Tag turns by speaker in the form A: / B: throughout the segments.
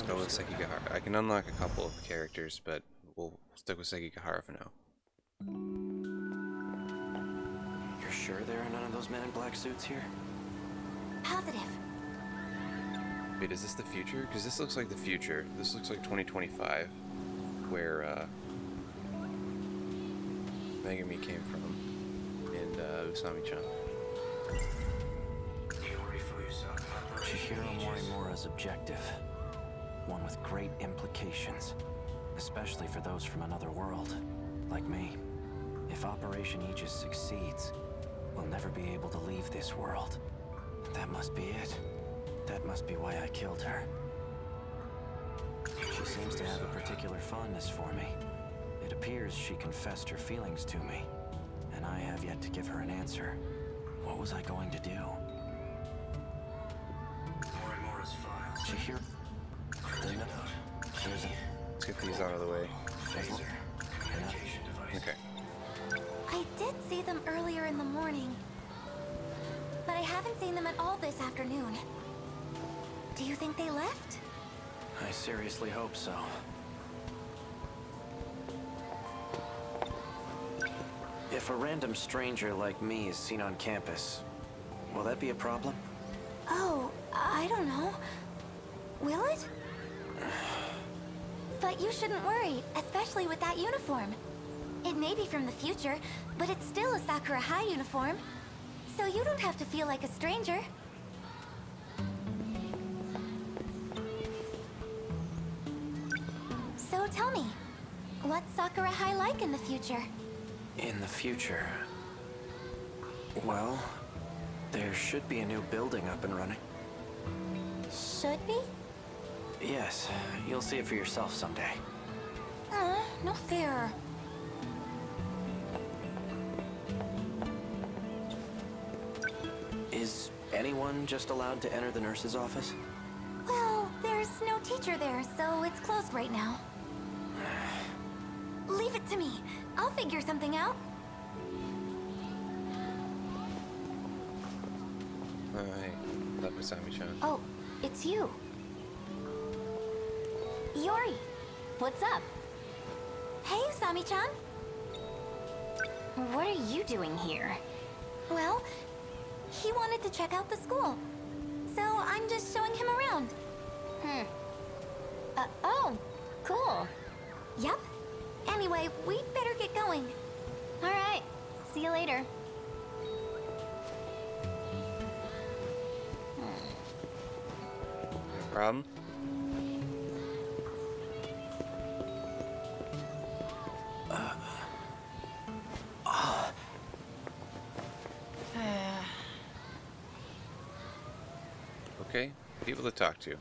A: Let's go with Sekigahara. I can unlock a couple of characters, but we'll stick with Sekigahara for now.
B: You're sure there are none of those men in black suits here?
C: Positive.
A: Wait, is this the future? Because this looks like the future. This looks like 2025, where Megami came from, and Usami-chan.
B: Chihiro Morimura's objective. One with great implications. Especially for those from another world, like me. If Operation Aegis succeeds, we'll never be able to leave this world. That must be it. That must be why I killed her. She seems to have a particular fondness for me. It appears she confessed her feelings to me, and I have yet to give her an answer. What was I going to do? Chihiro.
A: Let's get these out of the way. Okay.
C: I did see them earlier in the morning, but I haven't seen them at all this afternoon. Do you think they left?
B: I seriously hope so. If a random stranger like me is seen on campus, will that be a problem?
C: Oh, I don't know. Will it? But you shouldn't worry, especially with that uniform. It may be from the future, but it's still a Sakura High uniform. So you don't have to feel like a stranger. So tell me, what's Sakura High like in the future?
B: In the future... Well, there should be a new building up and running.
C: Should be?
B: Yes, you'll see it for yourself someday.
C: No fair.
B: Is anyone just allowed to enter the nurse's office?
C: Well, there's no teacher there, so it's closed right now. Leave it to me. I'll figure something out.
A: Hey, that was Usami-chan.
C: Oh, it's you. Yori, what's up? Hey, Usami-chan.
D: What are you doing here?
C: Well, he wanted to check out the school, so I'm just showing him around.
D: Oh, cool.
C: Yep. Anyway, we'd better get going.
D: All right. See you later.
A: No problem. Okay, people to talk to.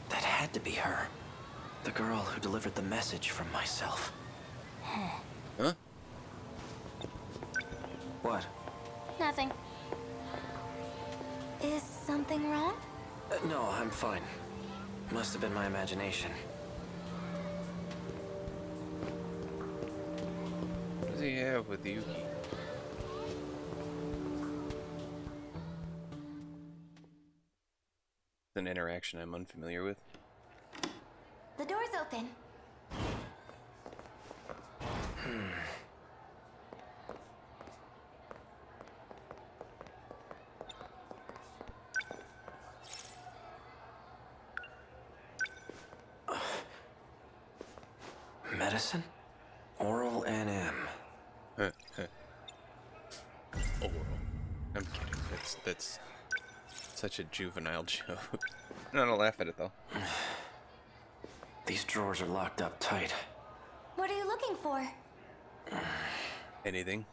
B: That had to be her. The girl who delivered the message from myself.
A: Huh?
B: What?
D: Nothing.
C: Is something wrong?
B: No, I'm fine. Must have been my imagination.
A: What does he have with Yuki? An interaction I'm unfamiliar with.
C: The door's open.
B: Medicine? Oral NM.
A: Oral. I'm kidding. That's such a juvenile joke. No, don't laugh at it though.
B: These drawers are locked up tight.
C: What are you looking for?
A: Anything?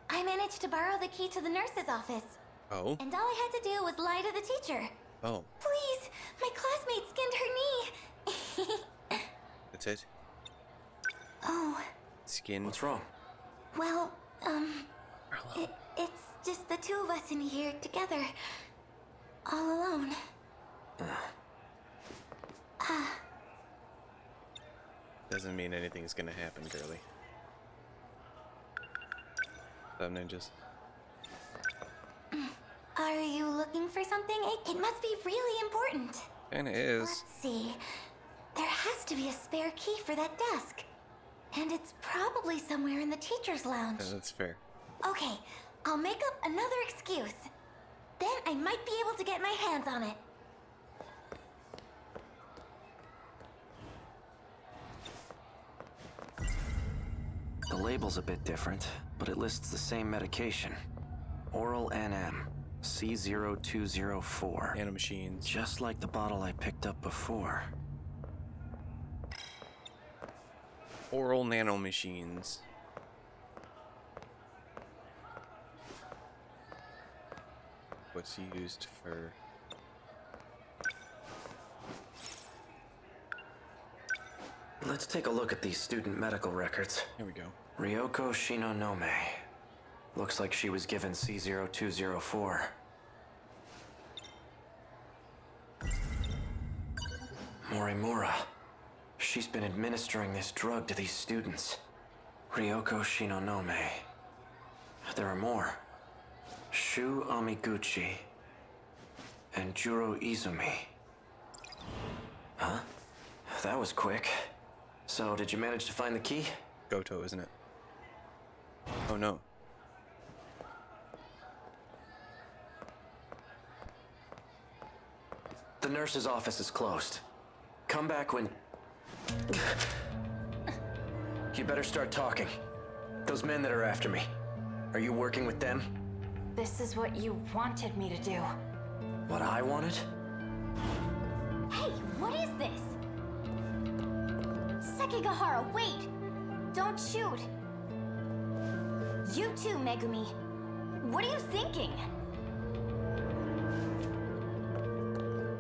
C: I managed to borrow the key to the nurse's office.
A: Oh?
C: And all I had to do was lie to the teacher.
A: Oh,
C: Please, my classmate skinned her knee.
A: that's it?
C: Oh,
A: Skin?
B: What's wrong?
C: well, it's just the two of us in here together. All alone.
A: Doesn't mean anything's gonna happen, girly. Them ninjas.
C: Are you looking for something? It must be really important.
A: Kinda is.
C: Let's see. There has to be a spare key for that desk. And it's probably somewhere in the teacher's lounge.
A: Yeah, that's fair.
C: Okay, I'll make up another excuse. Then I might be able to get my hands on it.
B: The label's a bit different, but it lists the same medication. Oral NM, C0204.
A: Nanomachines.
B: Just like the bottle I picked up before.
A: Oral nanomachines. What's used for?
B: Let's take a look at these student medical records.
A: Here we go.
B: Ryoko Shinonome. Looks like she was given C0204. Morimura. She's been administering this drug to these students. Ryoko Shinonome. There are more. Shu Amiguchi. And Juro Izumi. Huh? That was quick. So, did you manage to find the key?
A: Goto, isn't it? Oh no.
B: The nurse's office is closed. Come back when... You better start talking. Those men that are after me. Are you working with them?
D: This is what you wanted me to do.
B: What I wanted?
D: Hey, what is this? Sekigahara, wait! Don't shoot! You too, Megumi. What are you thinking?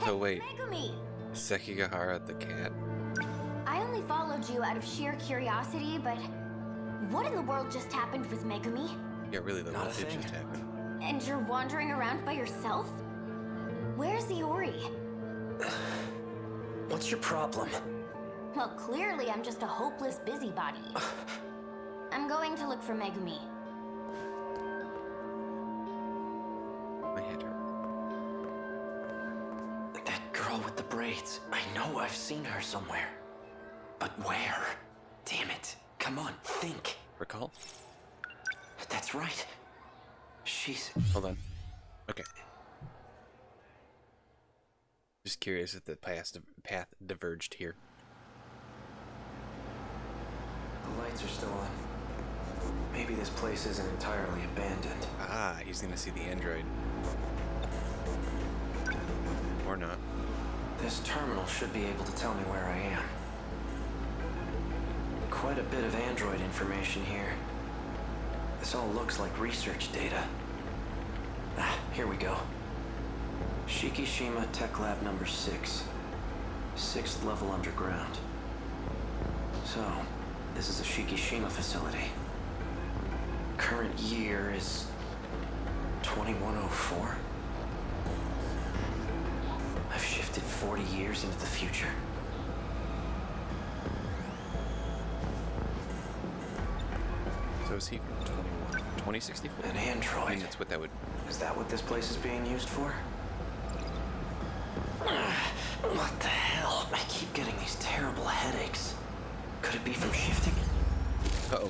A: So wait,
D: Megumi!
A: Sekigahara the cat?
D: I only followed you out of sheer curiosity, but what in the world just happened with Megumi?
A: Yeah, really, though,
B: Not
A: what
B: a
A: did
B: thing.
A: just happen?
D: And you're wandering around by yourself? Where's Iori?
B: What's your problem?
D: Well, clearly I'm just a hopeless busybody. I'm going to look for Megumi.
A: My head hurt.
B: That girl with the braids. I know I've seen her somewhere. But where? Damn it. Come on, think.
A: Recall?
B: That's right. She's...
A: Hold on. Okay. Just curious if the path diverged here.
B: The lights are still on. Maybe this place isn't entirely abandoned.
A: Ah, he's gonna see the android. Or not.
B: This terminal should be able to tell me where I am. Quite a bit of android information here. This all looks like research data. Ah, here we go. Shikishima Tech Lab number 6. 6th level underground. So, this is a Shikishima facility. Current year is 2104. I've shifted 40 years into the future.
A: So is he from 2064?
B: An
A: I mean,
B: android.
A: that's what that would...
B: Is that what this place is being used for? What the hell? I keep getting these terrible headaches. Could it be from shifting?
A: Uh-oh.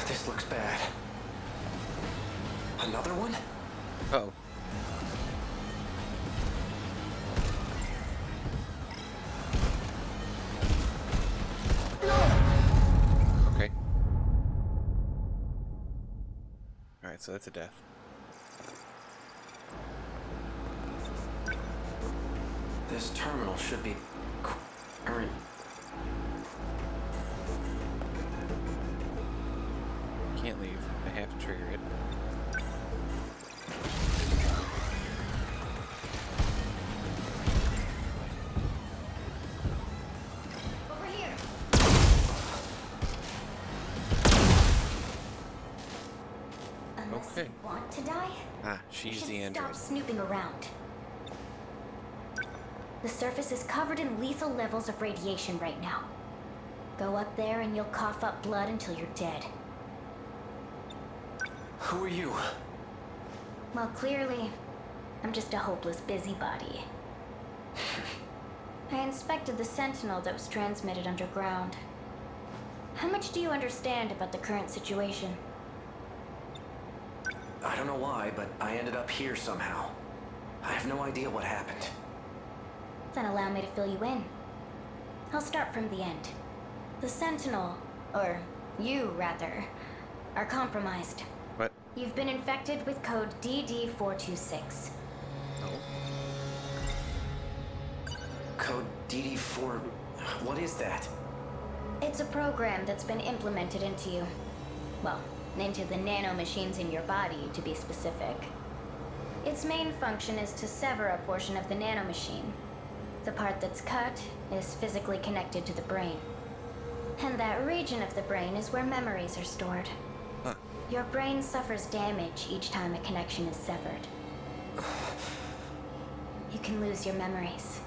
B: This looks bad. Another one?
A: Uh-oh. Okay. Alright, so that's a death.
B: This terminal should be current.
A: Can't leave. I have to trigger it.
D: Over here. Unless
A: Okay.
D: you want to die,
A: Ah,
D: you
A: she's
D: should
A: the android.
D: stop snooping around. The surface is covered in lethal levels of radiation right now. Go up there and you'll cough up blood until you're dead.
B: Who are you?
D: Well, clearly, I'm just a hopeless busybody. I inspected the Sentinel that was transmitted underground. How much do you understand about the current situation?
B: I don't know why, but I ended up here somehow. I have no idea what happened.
D: Then allow me to fill you in. I'll start from the end. The Sentinel, or you rather, are compromised.
A: What?
D: You've been infected with code DD426.
A: Oh.
B: Code DD4... What is that?
D: It's a program that's been implemented into you. Well, into the nanomachines in your body, to be specific. Its main function is to sever a portion of the nanomachine. The part that's cut is physically connected to the brain. And that region of the brain is where memories are stored.
A: Huh.
D: Your brain suffers damage each time a connection is severed. You can lose your memories.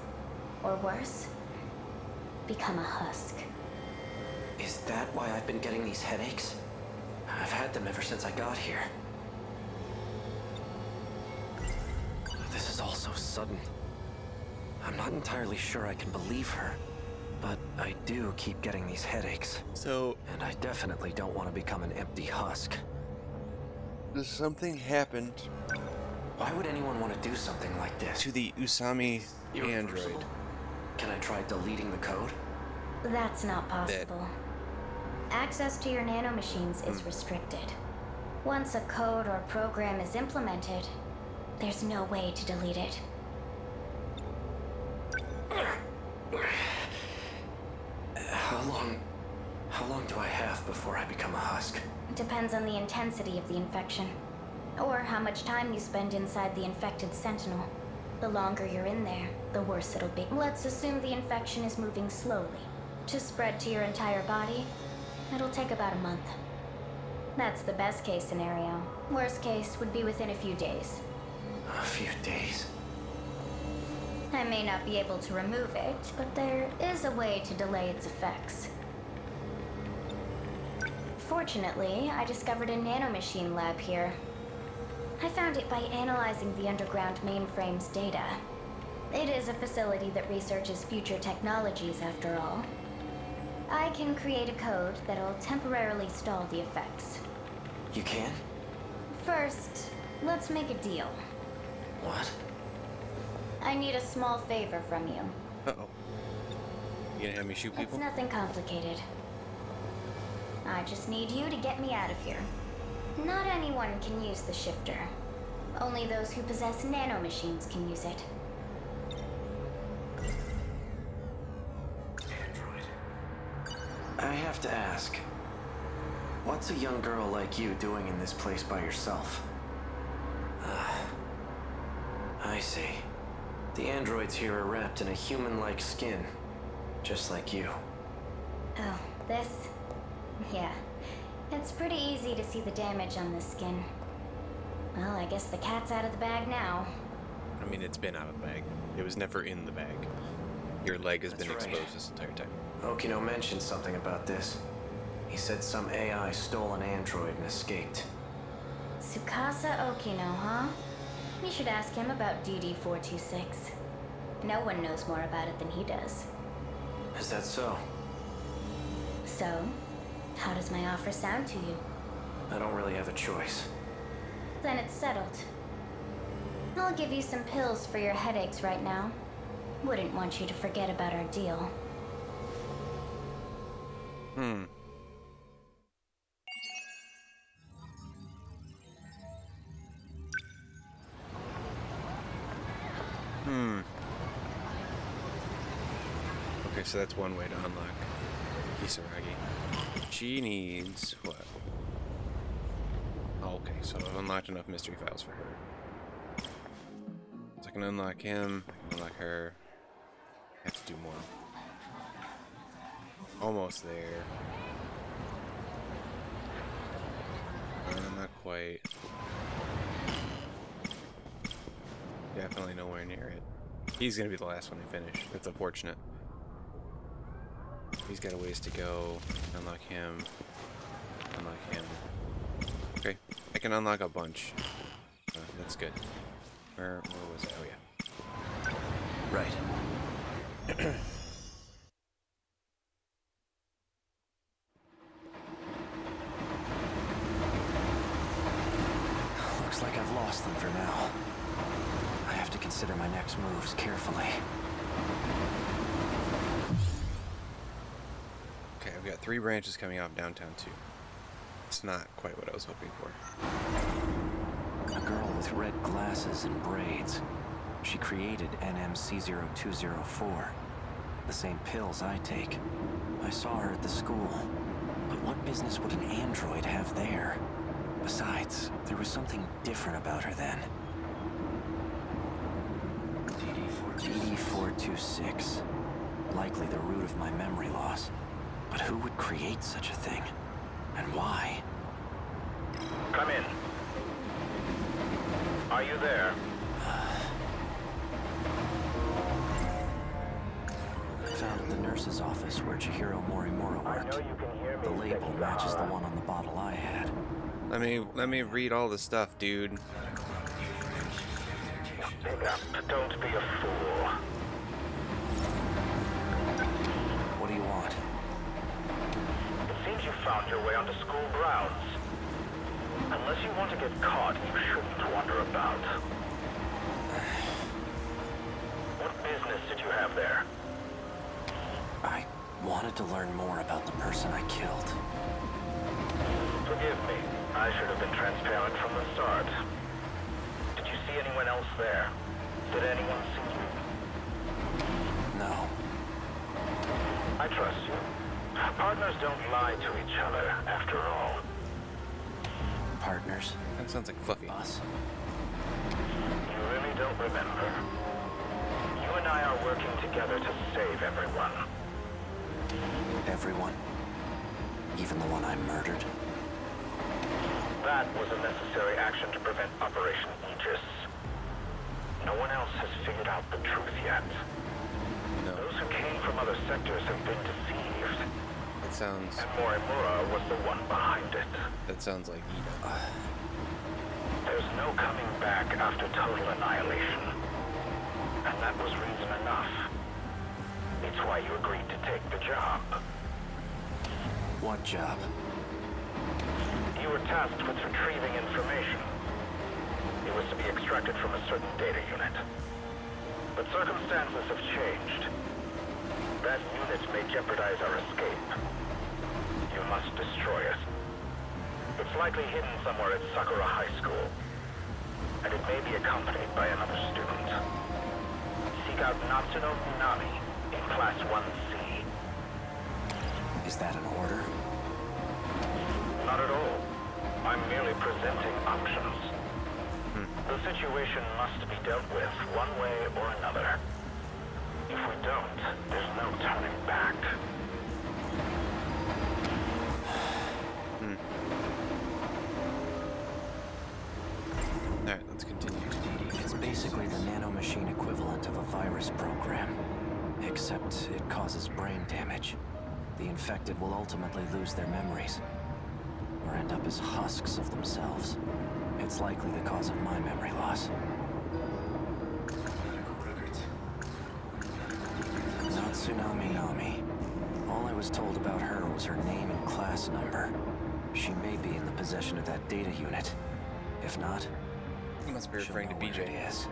D: Or worse, become a husk.
B: Is that why I've been getting these headaches? I've had them ever since I got here. This is all so sudden. I'm not entirely sure I can believe her, but I do keep getting these headaches.
A: So,
B: And I definitely don't want to become an empty husk.
A: does something happen
B: Why would anyone want to do something like this?
A: to the Usami
B: Irreversible?
A: android?
B: Can I try deleting the code?
D: That's not possible. Access to your nanomachines is restricted. Once a code or program is implemented, there's no way to delete it.
B: How long do I have before I become a husk?
D: Depends on the intensity of the infection, or how much time you spend inside the infected Sentinel. The longer you're in there, the worse it'll be. Let's assume the infection is moving slowly. To spread to your entire body, it'll take about a month. That's the best case scenario. Worst case would be within a few days.
B: A few days?
D: I may not be able to remove it, but there is a way to delay its effects. Fortunately, I discovered a nanomachine lab here. I found it by analyzing the underground mainframe's data. It is a facility that researches future technologies, after all. I can create a code that'll temporarily stall the effects.
B: You can?
D: First, let's make a deal.
B: What?
D: I need a small favor from you.
A: Uh-oh. You gonna have me shoot
D: It's
A: people?
D: nothing complicated. I just need you to get me out of here. Not anyone can use the shifter. Only those who possess nanomachines can use it.
B: I have to ask, what's a young girl like you doing in this place by yourself? I see. The androids here are wrapped in a human-like skin, just like you.
D: Oh, this? Yeah. It's pretty easy to see the damage on this skin. Well, I guess the cat's out of the bag now.
A: I mean, it's been out of the bag. It was never in the bag. Your leg has been
B: That's right.
A: exposed this entire time.
B: Okino mentioned something about this. He said some AI stole an android and escaped.
D: Tsukasa Okino, huh? You should ask him about DD426. No one knows more about it than he does.
B: Is that so?
D: So, how does my offer sound to you?
B: I don't really have a choice.
D: Then it's settled. I'll give you some pills for your headaches right now. Wouldn't want you to forget about our deal.
A: Okay, so that's one way to unlock Kisaragi. She needs what? Oh, okay, so I've unlocked enough mystery files for her. So I can unlock him, I can unlock her. I have to do more. Almost there. Not quite. Definitely nowhere near it. He's gonna be the last one I finish. That's unfortunate. He's got a ways to go. Unlock him. Unlock him. Okay. I can unlock a bunch. That's good. Where was it? Oh yeah.
B: Right. Looks like I've lost them for now. I have to consider my next moves carefully.
A: Okay, I've got 3 branches coming off downtown too. It's not quite what I was hoping for.
B: A girl with red glasses and braids. She created NMC-0204. The same pills I take. I saw her at the school. But what business would an android have there? Besides, there was something different about her then. DD-426. Likely the root of my memory loss. But who would create such a thing? And why?
E: Come in. Are you there?
B: Found the nurse's office where Chihiro Morimura
E: I
B: worked.
E: know you can hear me.
B: The label matches the one on the bottle I had.
A: Let me read all the stuff, dude.
E: Pick up. Don't be a fool.
B: What do you want?
E: It seems you found your way onto school grounds. Unless you want to get caught, you shouldn't wander about. What business did you have there?
B: I wanted to learn more about the person I killed.
E: Forgive me. I should have been transparent from the start. Did you see anyone else there? Did anyone see you?
B: No.
E: I trust you. Partners don't lie to each other, after all.
B: Partners?
A: That sounds like Fluffy.
B: Us?
E: You really don't remember. You and I are working together to save everyone.
B: Everyone? Even the one I murdered?
E: That was a necessary action to prevent Operation Aegis. No one else has figured out the truth yet.
A: No.
E: Those who came from other sectors have been deceived,
A: That sounds.
E: and Morimura was the one behind it.
A: That sounds like Ida.
E: There's no coming back after total annihilation. And that was reason enough. It's why you agreed to take the job.
B: What job?
E: You were tasked with retrieving information. It was to be extracted from a certain data unit. But circumstances have changed. That unit may jeopardize our escape. You must destroy it. It's likely hidden somewhere at Sakura High School. And it may be accompanied by another student. Seek out Natsuno Minami in Class 1C.
B: Is that an order?
E: Not at all. I'm merely presenting options. The situation must be dealt with one way or another. If we don't, there's no turning back.
A: Alright, let's continue.
B: It's basically the nanomachine equivalent of a virus program. Except it causes brain damage. The infected will ultimately lose their memories. Or end up as husks of themselves. It's likely the cause of my memory loss. Natsuno Minami. All I was told about her was her name and class number. She may be in the possession of that data unit. If not,
A: You must be
B: she'll
A: referring to
B: know where it
A: BJ.
B: is.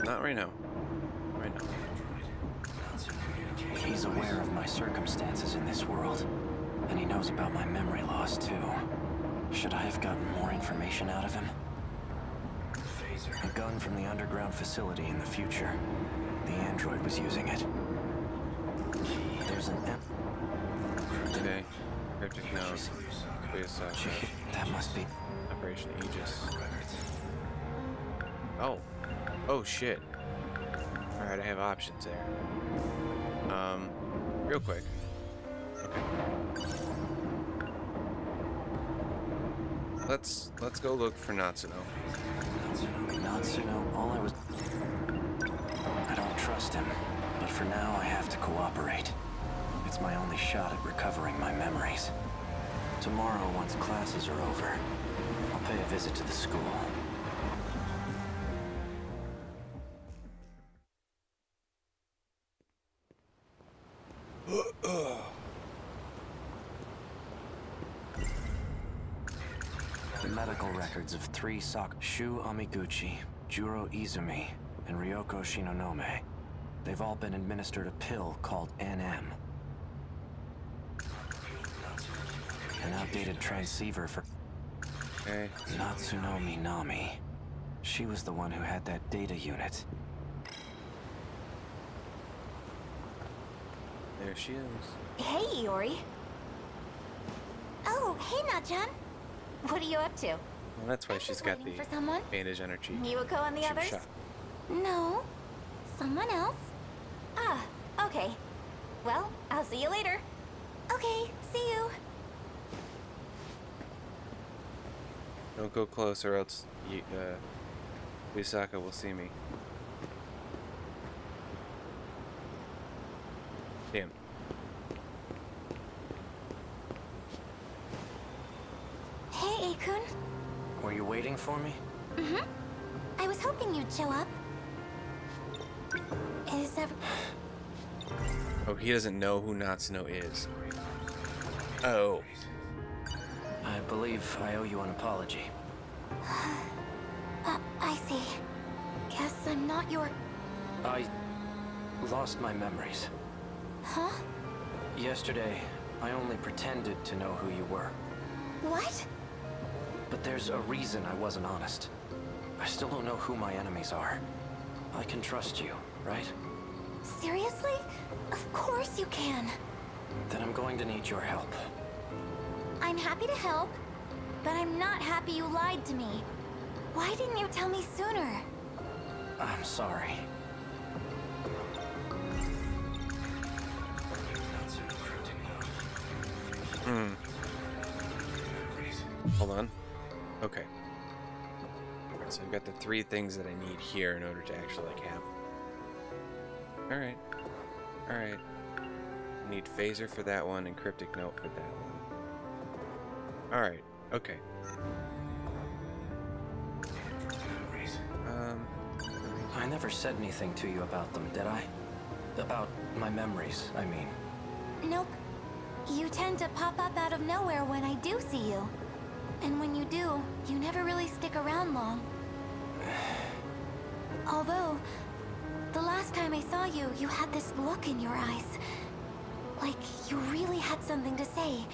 A: Not right now. Right now.
B: He's aware of my circumstances in this world, and he knows about my memory loss, too. Should I have gotten more information out of him? A gun from the underground facility in the future. The android was using it. There's an
A: Okay. Cryptic knows. Please,
B: Gee, that must be...
A: Operation Aegis. Oh. Oh shit. Alright, I have options there. Real quick. Okay. Let's go look for Natsuno.
B: Natsuno, all I was... I don't trust him, but for now I have to cooperate. It's it's my only shot at recovering my memories. Tomorrow, once classes are over, I'll pay a visit to the school. The medical records of 3 Shu Amiguchi, Juro Izumi, and Ryoko Shinonome. They've all been administered a pill called NM. An outdated transceiver for
A: Okay.
B: Natsunomi Nami. She was the one who had that data unit.
A: There she is.
C: Hey, Iori. Oh, hey, Nachan. What are you up to?
A: Well, that's why
C: I'm
A: she's
C: just
A: got
C: waiting
A: the
C: for someone.
A: bandage on her cheek.
C: Miwako and the
A: Shoot
C: others?
A: shot.
C: No. Someone else? Ah, okay. Well, I'll see you later. Okay, see you.
A: Don't go close or else Usaka will see me. Damn.
C: Hey, Akun.
B: Were you waiting for me?
C: Mm-hmm. I was hoping you'd show up. Is ever...
A: Oh, he doesn't know who Natsuno is. Oh.
B: I believe I owe you an apology.
C: I see. Guess I'm not your...
B: I lost my memories.
C: Huh?
B: Yesterday, I only pretended to know who you were.
C: What?
B: But there's a reason I wasn't honest. I still don't know who my enemies are. I can trust you, right?
C: Seriously? Of course you can.
B: Then I'm going to need your help.
C: I'm happy to help, but I'm not happy you lied to me. Why didn't you tell me sooner?
B: I'm sorry.
A: Hold on. Okay. So I've got the 3 things that I need here in order to actually like have. Alright. Alright. I need phaser for that one and cryptic note for that one. Alright. Okay.
B: I never said anything to you about them, did I? About my memories, I mean.
C: Nope. You tend to pop up out of nowhere when I do see you. And when you do, you never really stick around long. Although, the last time I saw you, you had this look in your eyes. Like you really had something to say.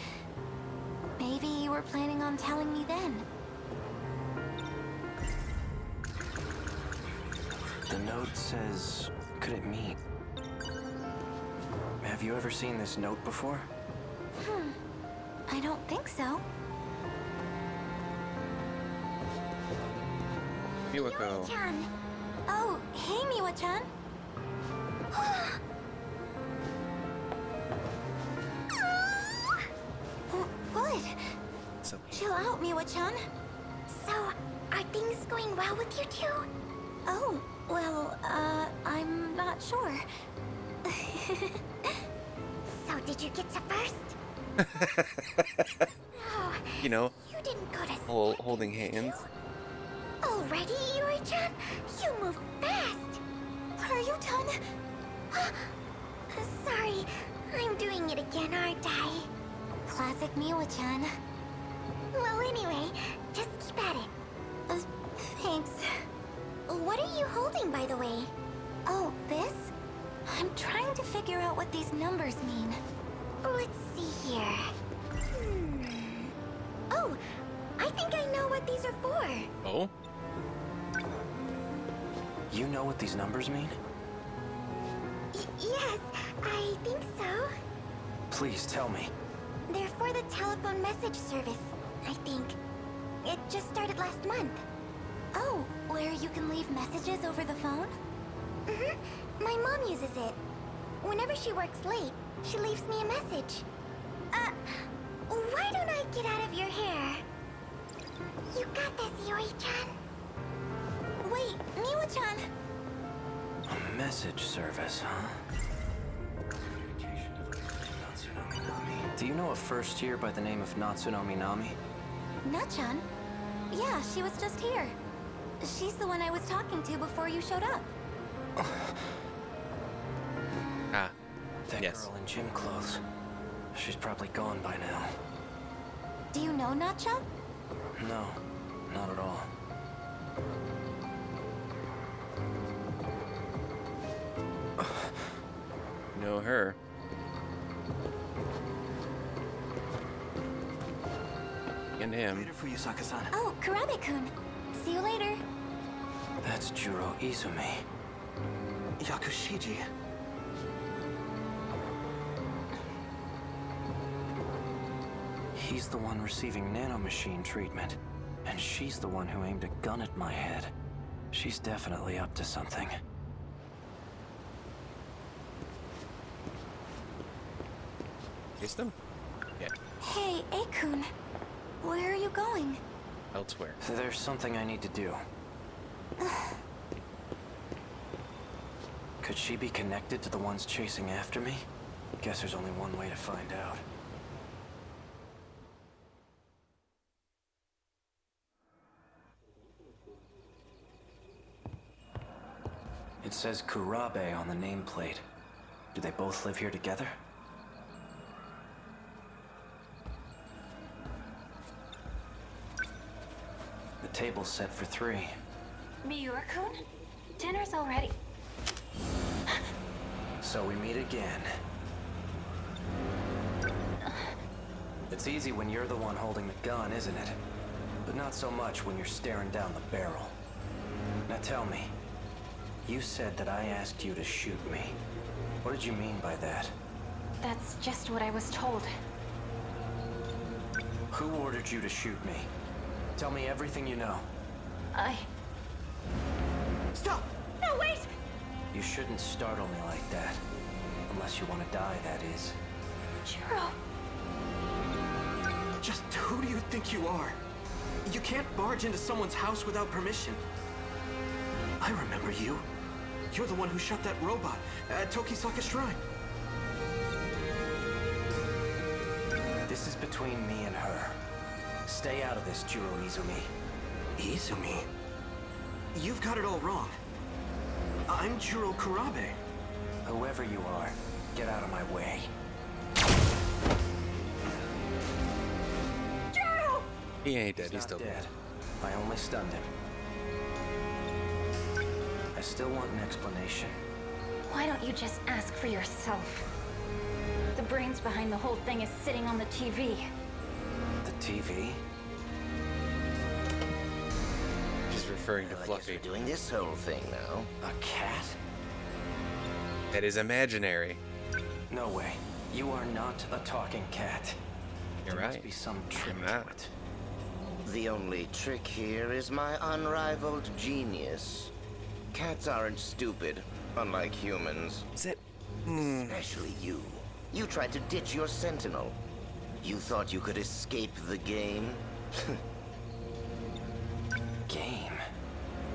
C: Maybe you were planning on telling me then.
B: The note says, could it mean? Have you ever seen this note before?
C: I don't think so.
A: Miwako.
C: Chan. Oh, hey, Miwa-chan. What?
A: What's up?
C: Chill out, Miwa-chan.
D: So, are things going well with you two?
C: Oh, well, I'm not sure.
D: So, did you get to first? Oh,
A: You know,
D: you didn't go to
A: holding hands.
D: Already, Iori-chan? You move fast!
C: Are you done?
D: Sorry, I'm doing it again, aren't I?
C: Classic Miwa-chan.
D: Well, anyway, just keep at it.
C: Thanks.
D: What are you holding, by the way?
C: Oh, this? I'm trying to figure out what these numbers mean.
D: Let's see here. Oh, I think I know what these are for.
A: Oh?
B: You know what these numbers mean?
D: Yes, I think so.
B: Please tell me.
D: They're for the telephone message service, I think. It just started last month.
C: Oh, where you can leave messages over the phone?
D: My mom uses it. Whenever she works late, she leaves me a message. Why don't I get out of your hair? You got this, Iori-chan.
C: Wait, Miwa-chan.
B: A message service, huh? Do you know a first year by the name of Natsuno Minami?
C: Nachan? Yeah, she was just here. She's the one I was talking to before you showed up.
A: Ah,
B: That
A: yes.
B: girl in gym clothes. She's probably gone by now.
C: Do you know Nachan?
B: No, not at all.
A: Know her. And him.
B: Later, Fuyusaka-san.
C: Oh, Kurabe-kun. See you later.
B: That's Juro Izumi. Yakushiji. He's the one receiving nanomachine treatment, and she's the one who aimed a gun at my head. She's definitely up to something.
A: Kiss them? Yeah.
C: Hey, Akun. Where are you going?
A: Elsewhere.
B: There's something I need to do. Could she be connected to the ones chasing after me? Guess there's only one way to find out. It says Kurabe on the nameplate. Do they both live here together? The table's set for 3.
C: Miura-kun? Dinner's already.
B: So we meet again. It's easy when you're the one holding the gun, isn't it? But not so much when you're staring down the barrel. Now tell me, you said that I asked you to shoot me. What did you mean by that?
C: That's just what I was told.
B: Who ordered you to shoot me? Tell me everything you know. Stop!
C: No, wait!
B: You shouldn't startle me like that. Unless you want to die, that is.
C: Juro.
F: Just who do you think you are? You can't barge into someone's house without permission. I remember you. You're the one who shot that robot at Tokisaka Shrine.
B: This is between me and her. Stay out of this, Juro Izumi.
F: Izumi? You've got it all wrong. I'm Juro Kurabe.
B: Whoever you are, get out of my way.
A: He ain't dead. He's
B: He's
A: still
B: not
A: dead.
B: dead. I only stunned him. I still want an explanation.
G: Why don't you just ask for yourself? The brains behind the whole thing is sitting on the TV.
B: The TV?
A: He's referring to
H: Well, I guess
A: Fluffy.
H: we're doing this whole thing now.
B: A cat?
A: That is imaginary.
B: No way. You are not a talking cat.
A: You're
B: There must
A: right.
B: be some trick
A: I'm
B: to
A: not.
B: it.
H: The only trick here is my unrivaled genius. Cats aren't stupid, unlike humans.
A: Is it?
H: Especially you. You tried to ditch your Sentinel. You thought you could escape the game?
B: Game?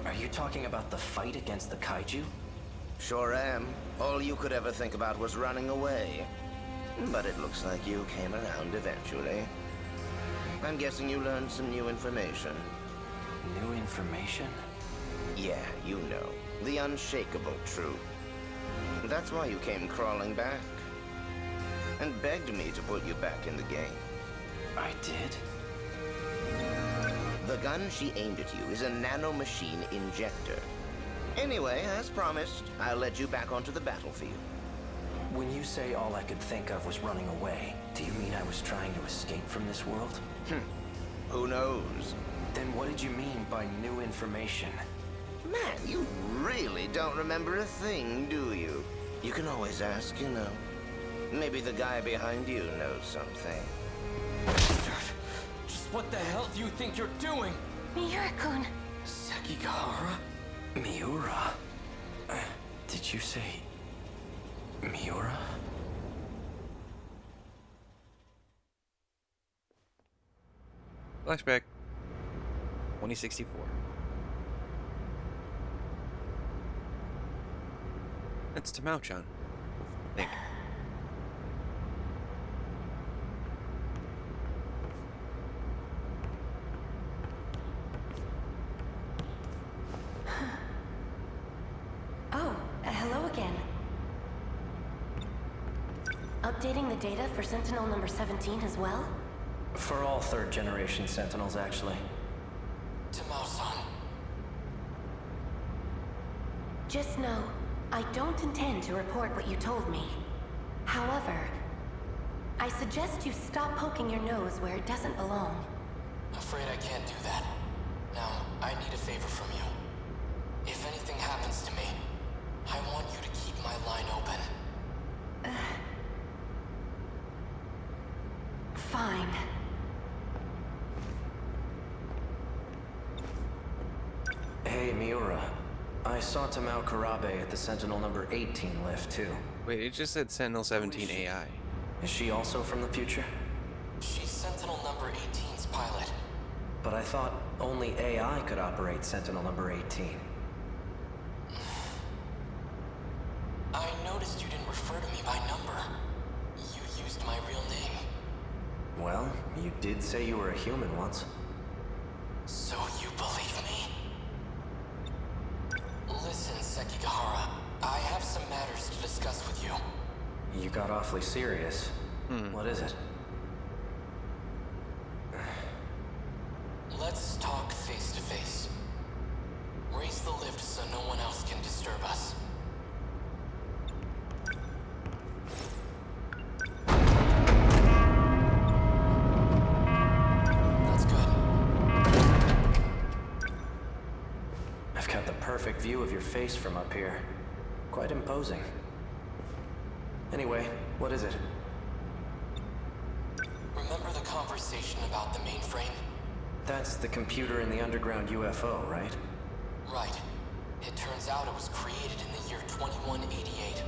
B: Are you talking about the fight against the kaiju?
H: Sure am. All you could ever think about was running away. But it looks like you came around eventually. I'm guessing you learned some new information.
B: New information?
H: Yeah, you know. The unshakable truth. That's why you came crawling back. And begged me to put you back in the game.
B: I did?
H: The gun she aimed at you is a nanomachine injector. Anyway, as promised, I'll let you back onto the battlefield.
B: When you say all I could think of was running away, do you mean I was trying to escape from this world?
H: Who knows?
B: Then what did you mean by new information?
H: Man, you really don't remember a thing, do you? You can always ask, you know. Maybe the guy behind you knows something.
F: Just what the hell do you think you're doing?
G: Miura-kun.
F: Sekigahara?
B: Miura? Did you say... Miura?
A: Flashback. 2064. That's Tamao-chan. I think.
I: updating the data for Sentinel number 17 as well?
B: For all third-generation Sentinels, actually.
F: Tamao-san.
I: Just know, I don't intend to report what you told me. However, I suggest you stop poking your nose where it doesn't belong.
F: Afraid I can't do that. Now, I need a favor from you. If anything happens to me, I want you to keep my line open.
I: Fine.
B: Hey, Miura. I saw Tamao Karabe at the Sentinel number 18 lift, too.
A: Wait, it just said Sentinel 17 AI.
B: Is she also from the future?
F: She's Sentinel number 18's pilot.
B: But I thought only AI could operate Sentinel number 18.
F: I noticed you didn't refer to me by number. You used my real name.
B: Well, you did say you were a human once.
F: So you believe me? Listen, Sekigahara. I have some matters to discuss with you.
B: You got awfully serious. What is it?
F: Let's talk face to face. Raise the lift so no one else can disturb us. That's good.
B: I've got the perfect view of your face from up here. Quite imposing. Anyway, what is it?
F: Remember the conversation about the mainframe?
B: That's the computer in the underground UFO, right?
F: Right. It turns out it was created in the year 2188.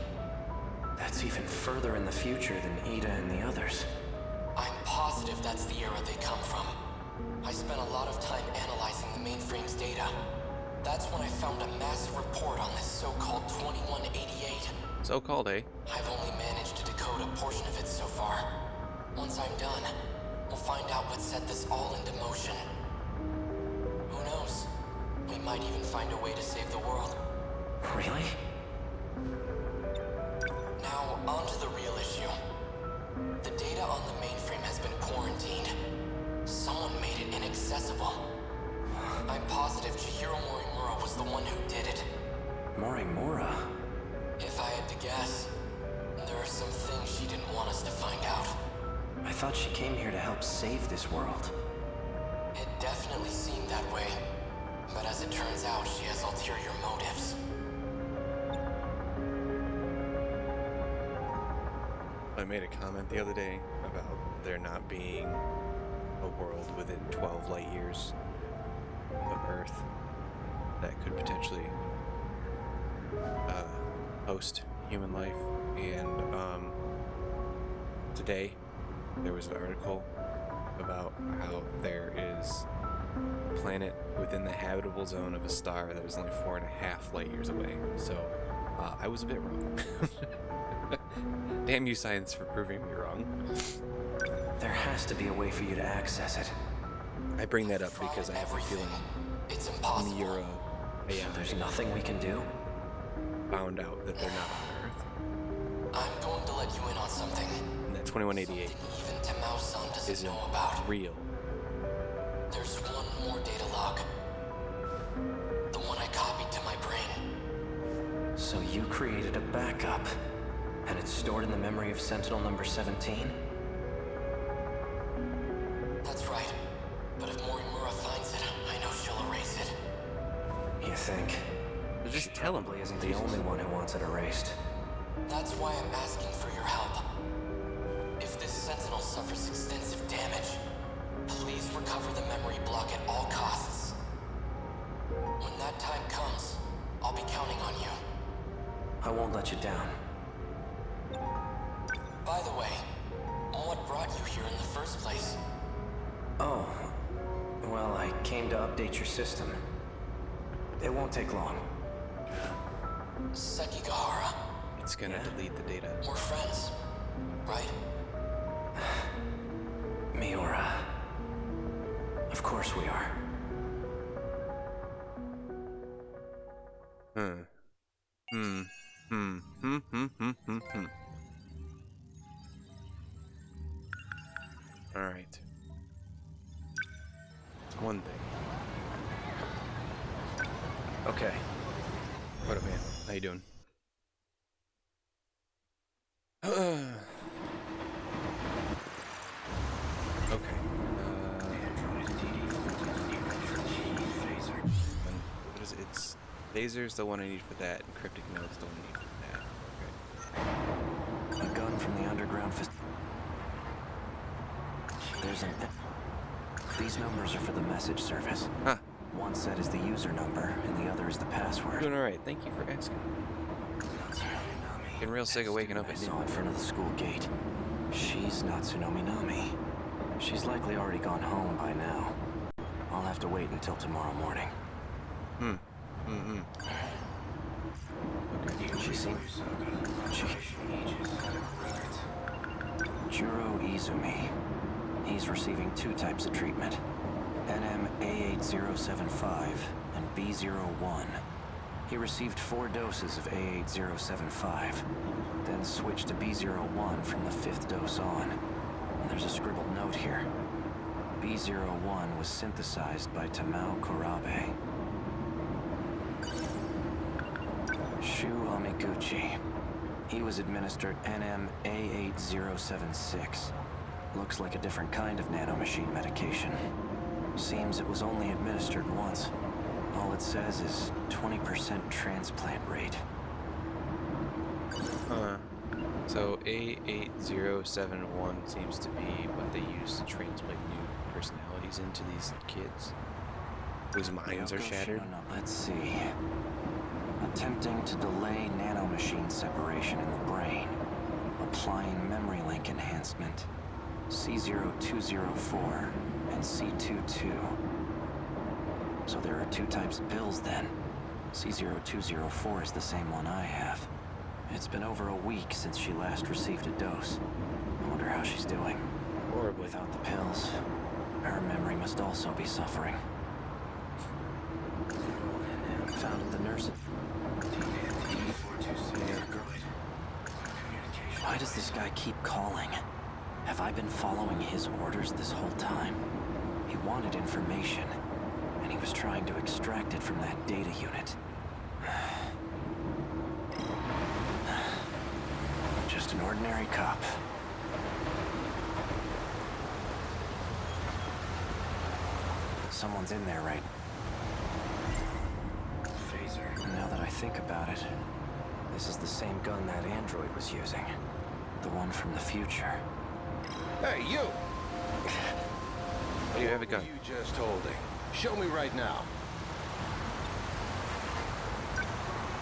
B: That's even further in the future than Ida and the others.
F: I'm positive that's the era they come from. I spent a lot of time analyzing the mainframe's data. That's when I found a massive report on this so-called 2188.
A: So-called, eh?
F: I've only managed to decode a portion of it so far. Once I'm done, we'll find out what set this all into motion. Who knows? We might even find a way to save the world.
B: Really?
F: Now, on to the real issue. The data on the mainframe has been quarantined. Someone made it inaccessible. I'm positive Chihiro Morimura was the one who did it.
B: Morimura?
F: If I had to guess, there are some things she didn't want us to find out.
B: I thought she came here to help save this world.
F: It definitely seemed that way. But as it turns out, she has ulterior motives.
A: I made a comment the other day about there not being a world within 12 light years of Earth that could potentially host human life. And today there was an article about how there is a planet within the habitable zone of a star that is only 4.5 light years away. So I was a bit wrong. Damn you, science, for proving me wrong.
B: There has to be a way for you to access it.
A: I bring that up because I have a feeling
F: It's impossible.
A: Miro AI
B: There's nothing we can do?
A: found out that they're not on Earth.
F: I'm going to let you in on something.
A: And that 2188
F: Something even Tamao-san doesn't
A: isn't
F: know about.
A: real.
F: There's one more data log. The one I copied to my brain.
B: So you created a backup, and it's stored in the memory of Sentinel number 17?
F: That's right. But if Morimura finds it, I know she'll erase it.
B: You think?
A: So just tell him.
B: Probably isn't the only one who wants it erased.
F: That's why I'm asking for your help. If this Sentinel suffers extensive damage, please recover the memory block at all costs. When that time comes, I'll be counting on you.
B: I won't let you down.
F: By the way, what brought you here in the first place?
B: Oh, well, I came to update your system. It won't take long.
F: Sekigahara,
A: It's gonna delete the data.
F: we're friends, right?
B: Miura. Of course we are.
A: Alright. It's one thing.
B: Okay.
A: What up, man? How you doing? Okay. What is it? It's laser's the one I need for that, and cryptic node's the one I need for that. Okay.
B: A gun from the underground There's an... These numbers are for the message service.
A: Huh.
B: One set is the user number, and the other is the password.
A: Doing alright. Thank you for asking. Getting real sick of waking up
B: I
A: at
B: saw in front of the school gate. She's not Tsunami Nami. She's likely already gone home by now. I'll have to wait until tomorrow morning.
A: Okay.
B: She seemed... Juro Izumi. He's receiving 2 types of treatment. NM-A8075 and B01. He received 4 doses of A8075, then switched to B01 from the 5th dose on. And there's a scribbled note here. B01 was synthesized by Tamao Korabe. Shu Amiguchi. He was administered NM-A8076. Looks like a different kind of nanomachine medication. Seems it was only administered once. All it says is 20% transplant rate.
A: So A8071 seems to be what they use to transplant new personalities into these kids whose minds are shattered.
B: Let's see. Attempting to delay nanomachine separation in the brain. Applying memory link enhancement. C0204 and C22. So there are 2 types of pills then. C0204 is the same one I have. It's been over a week since she last received a dose. I wonder how she's doing.
A: Horribly.
B: Without the pills, her memory must also be suffering. Found the nurse. Why does this guy keep calling? Have I been following his orders this whole time? He wanted information, and he was trying to extract it from that data unit. Just an ordinary cop. Someone's in there, right? Phaser. Now that I think about it, this is the same gun that android was using. The one from the future.
J: Hey, you!
A: Why do you have a gun?
J: You just holding. Show me right now.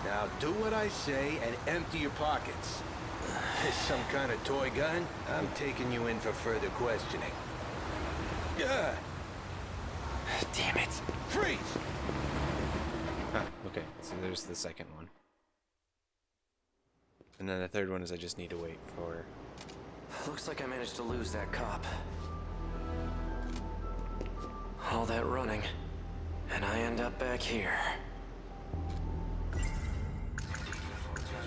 J: Now do what I say and empty your pockets. This some kind of toy gun? I'm taking you in for further questioning. Yeah.
B: Damn it.
J: Freeze!
A: Huh, okay. So there's the second one. And then the third one is I just need to wait for...
B: Looks like I managed to lose that cop. All that running, and I end up back here.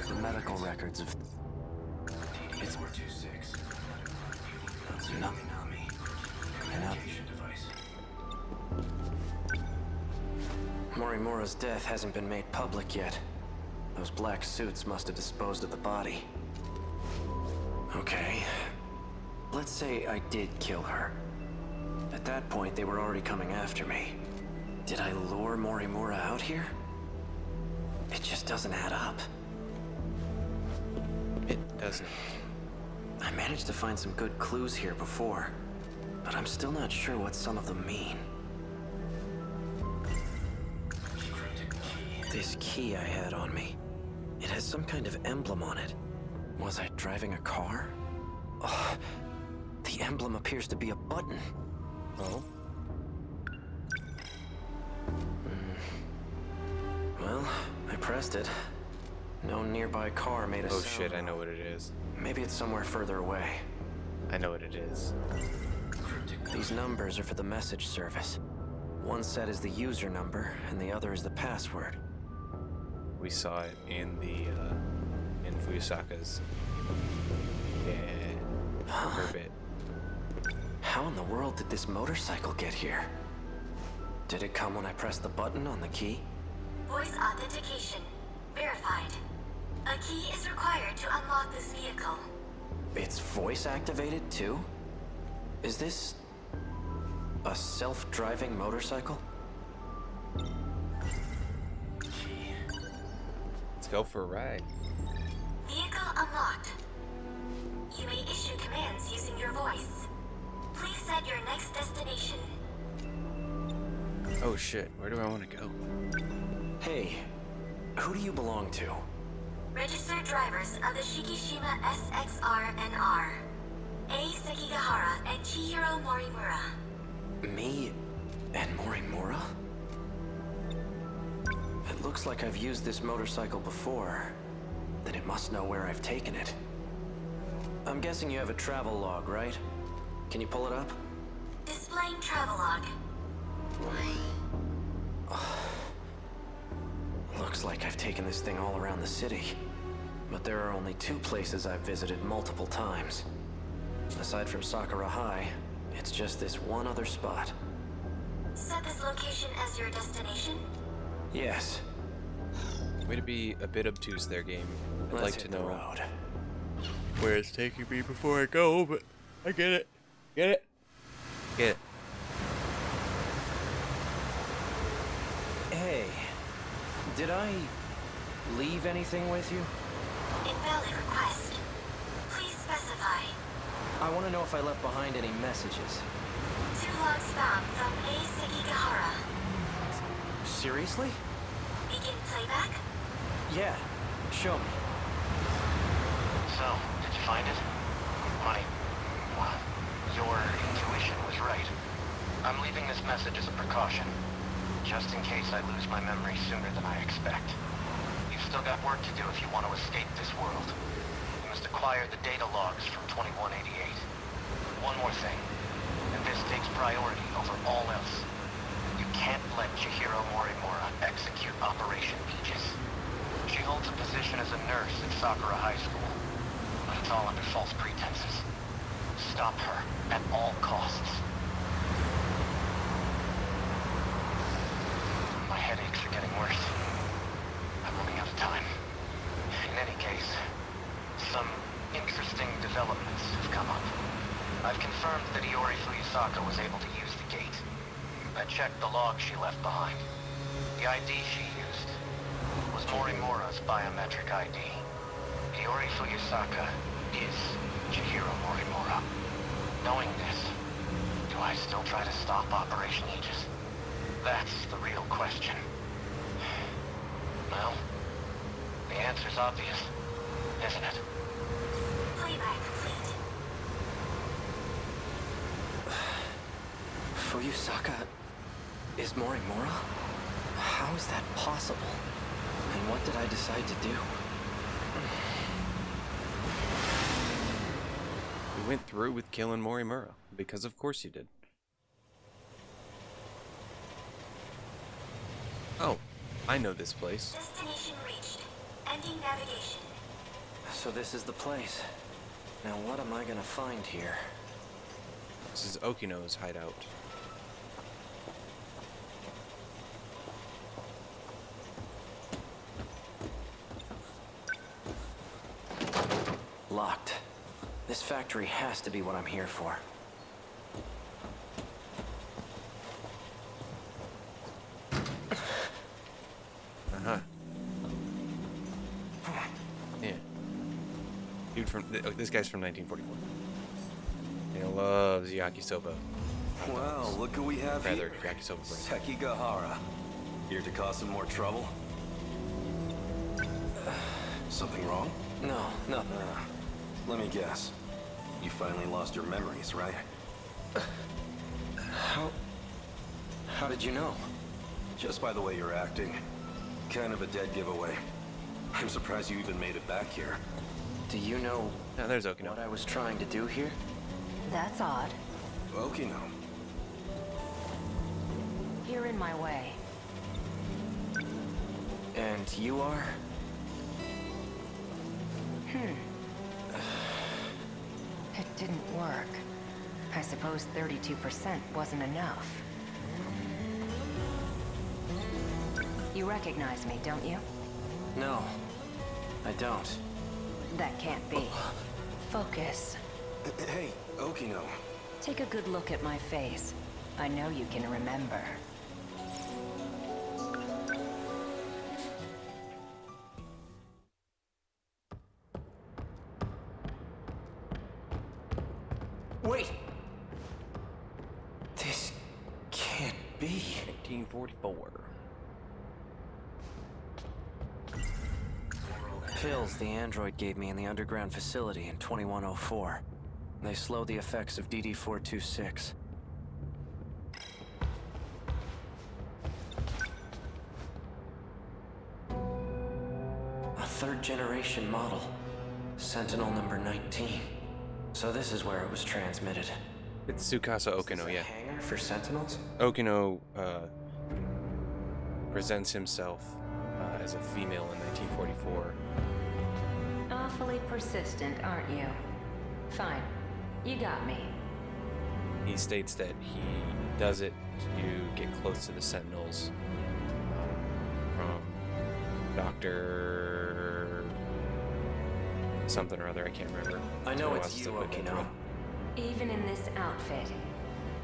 B: The medical records of... It's 426. No. Morimura's death hasn't been made public yet. Those black suits must have disposed of the body. Okay. Let's say I did kill her. At that point, they were already coming after me. Did I lure Morimura out here? It just doesn't add up.
A: It doesn't.
B: I managed to find some good clues here before, but I'm still not sure what some of them mean. This key I had on me, it has some kind of emblem on it. Was I driving a car? Oh, the emblem appears to be a button.
A: Oh?
B: Well, I pressed it. No nearby car made a
A: Oh
B: sound.
A: shit, I know what it is.
B: Maybe it's somewhere further away.
A: I know what it is.
B: These numbers are for the message service. One set is the user number, and the other is the password.
A: We saw it in the, in Fuyusaka's... Yeah... her bit.
B: How in the world did this motorcycle get here? Did it come when I pressed the button on the key?
I: Voice authentication. Verified. A key is required to unlock this vehicle.
B: It's voice activated too? Is this a self-driving motorcycle?
A: Let's go for a ride.
I: Vehicle unlocked. You may issue commands using your voice. Please set your next destination.
A: Oh shit, where do I want to go?
B: Hey, who do you belong to?
I: Registered drivers of the Shikishima SXR-NR. A. Sekigahara and Chihiro Morimura.
B: Me and Morimura? It looks like I've used this motorcycle before. Then it must know where I've taken it. I'm guessing you have a travel log, right? Can you pull it up?
I: Displaying travelogue.
B: Looks like I've taken this thing all around the city. But there are only 2 places I've visited multiple times. Aside from Sakura High, it's just this one other spot.
I: Set this location as your destination.
B: Yes.
A: Way to be a bit obtuse there, game. I'd
B: Let's
A: like
B: hit
A: to
B: the
A: know
B: road.
A: where it's taking me before I go, but I get it. Get it? Get it.
B: Hey, did I leave anything with you?
I: Invalid request. Please specify.
B: I want to know if I left behind any messages.
I: 2 logs found from A. Sekigahara.
B: Seriously?
I: Begin playback.
B: Yeah, show me.
E: So, did you find it? Well, your intuition was right. I'm leaving this message as a precaution, just in case I lose my memory sooner than I expect. You've still got work to do if you want to escape this world. You must acquire the data logs from 2188. One more thing, and this takes priority over all else. You can't let Chihiro Morimura execute Operation Aegis. She holds a position as a nurse at Sakura High School, but it's all under false pretenses. Stop her at all costs. My headaches are getting worse. I'm running out of time. In any case, some interesting developments have come up. I've confirmed that Iori Fuyusaka was able to use the gate. I checked the log she left behind. The ID she used was Morimura's biometric ID. Iori Fuyusaka is Chihiro Morimura. Knowing this, do I still try to stop Operation Aegis? That's the real question. Well, the answer's obvious, isn't it?
I: Playback complete.
B: Fuyusaka is Morimura? How is that possible? And what did I decide to do?
A: We went through with killing Morimura, because of course you did. Oh, I know this place.
I: Destination reached. Ending navigation.
B: So this is the place. Now what am I gonna find here?
A: This is Okino's hideout.
B: Locked. This factory has to be what I'm here for.
A: Uh-huh. Yeah. Dude from... this guy's from 1944. He loves yakisoba.
K: Well, look who we have
A: Rather,
K: here.
A: yakisoba bread.
K: Sekigahara. Here to cause some more trouble? Something wrong?
B: No, nothing.
K: Let me guess. You finally lost your memories, right?
B: How did you know?
K: Just by the way you're acting. Kind of a dead giveaway. I'm surprised you even made it back here.
B: Do you know
A: Now there's Okino.
B: what I was trying to do here?
I: That's odd.
K: Okino.
I: You're in my way.
B: And you are?
I: It didn't work. I suppose 32% wasn't enough. You recognize me, don't you?
B: No, I don't.
I: That can't be. Focus.
K: Hey, Okino.
I: Take a good look at my face. I know you can remember.
B: Wait! This can't be.
A: 1944.
B: Pills the android gave me in the underground facility in 2104. They slow the effects of DD-426. A third-generation model. Sentinel number 19. So this is where it was transmitted.
A: It's Tsukasa Okino, yeah.
B: Hangar for Sentinels?
A: Okino presents himself as a female in 1944.
I: Awfully persistent, aren't you? Fine. You got me.
A: He states that he does it to get close to the Sentinels from Dr. something or other, I can't remember.
B: I know
A: It's
B: it's
A: been
B: you,
A: a while since I've
B: Okino.
A: looked
I: Even in this outfit,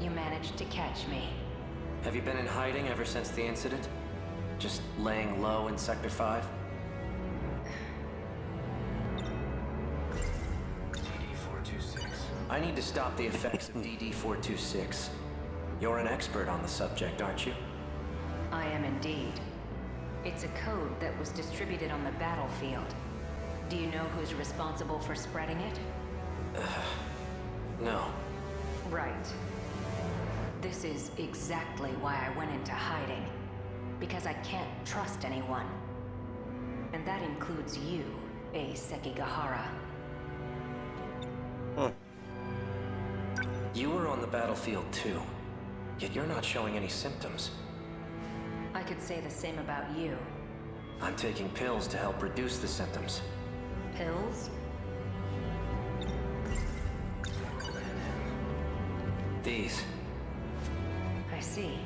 I: you managed to catch me.
B: Have you been in hiding ever since the incident? Just laying low in Sector 5? DD-426. I need to stop the effects of DD-426. You're an expert on the subject, aren't you?
I: I am indeed. It's a code that was distributed on the battlefield. Do you know who's responsible for spreading it?
B: No.
I: Right. This is exactly why I went into hiding. Because I can't trust anyone. And that includes you, Sekigahara.
B: You were on the battlefield too, yet you're not showing any symptoms.
I: I could say the same about you.
B: I'm taking pills to help reduce the symptoms.
I: Pills?
B: These.
I: I see.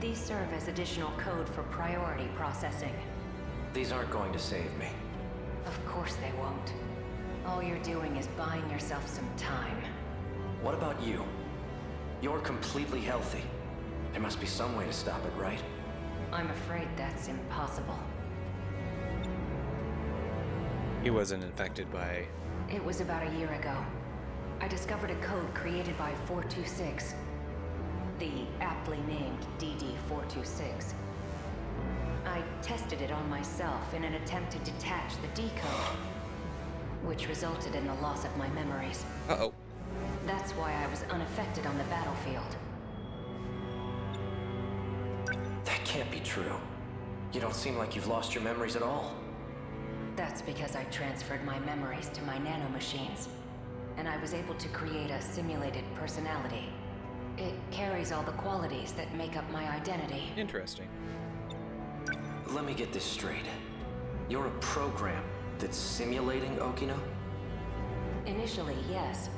I: These serve as additional code for priority processing.
B: These aren't going to save me.
I: Of course they won't. All you're doing is buying yourself some time.
B: What about you? You're completely healthy. There must be some way to stop it, right?
I: I'm afraid that's impossible.
A: He wasn't infected by...
I: It was about a year ago. I discovered a code created by 426. The aptly named DD-426. I tested it on myself in an attempt to detach the decode, which resulted in the loss of my memories.
A: Uh-oh.
I: That's why I was unaffected on the battlefield.
B: That can't be true. You don't seem like you've lost your memories at all.
I: That's because I transferred my memories to my nanomachines, and I was able to create a simulated personality. It carries all the qualities that make up my identity.
A: Interesting.
B: Let me get this straight. You're a program that's simulating Okino?
I: Initially, yes.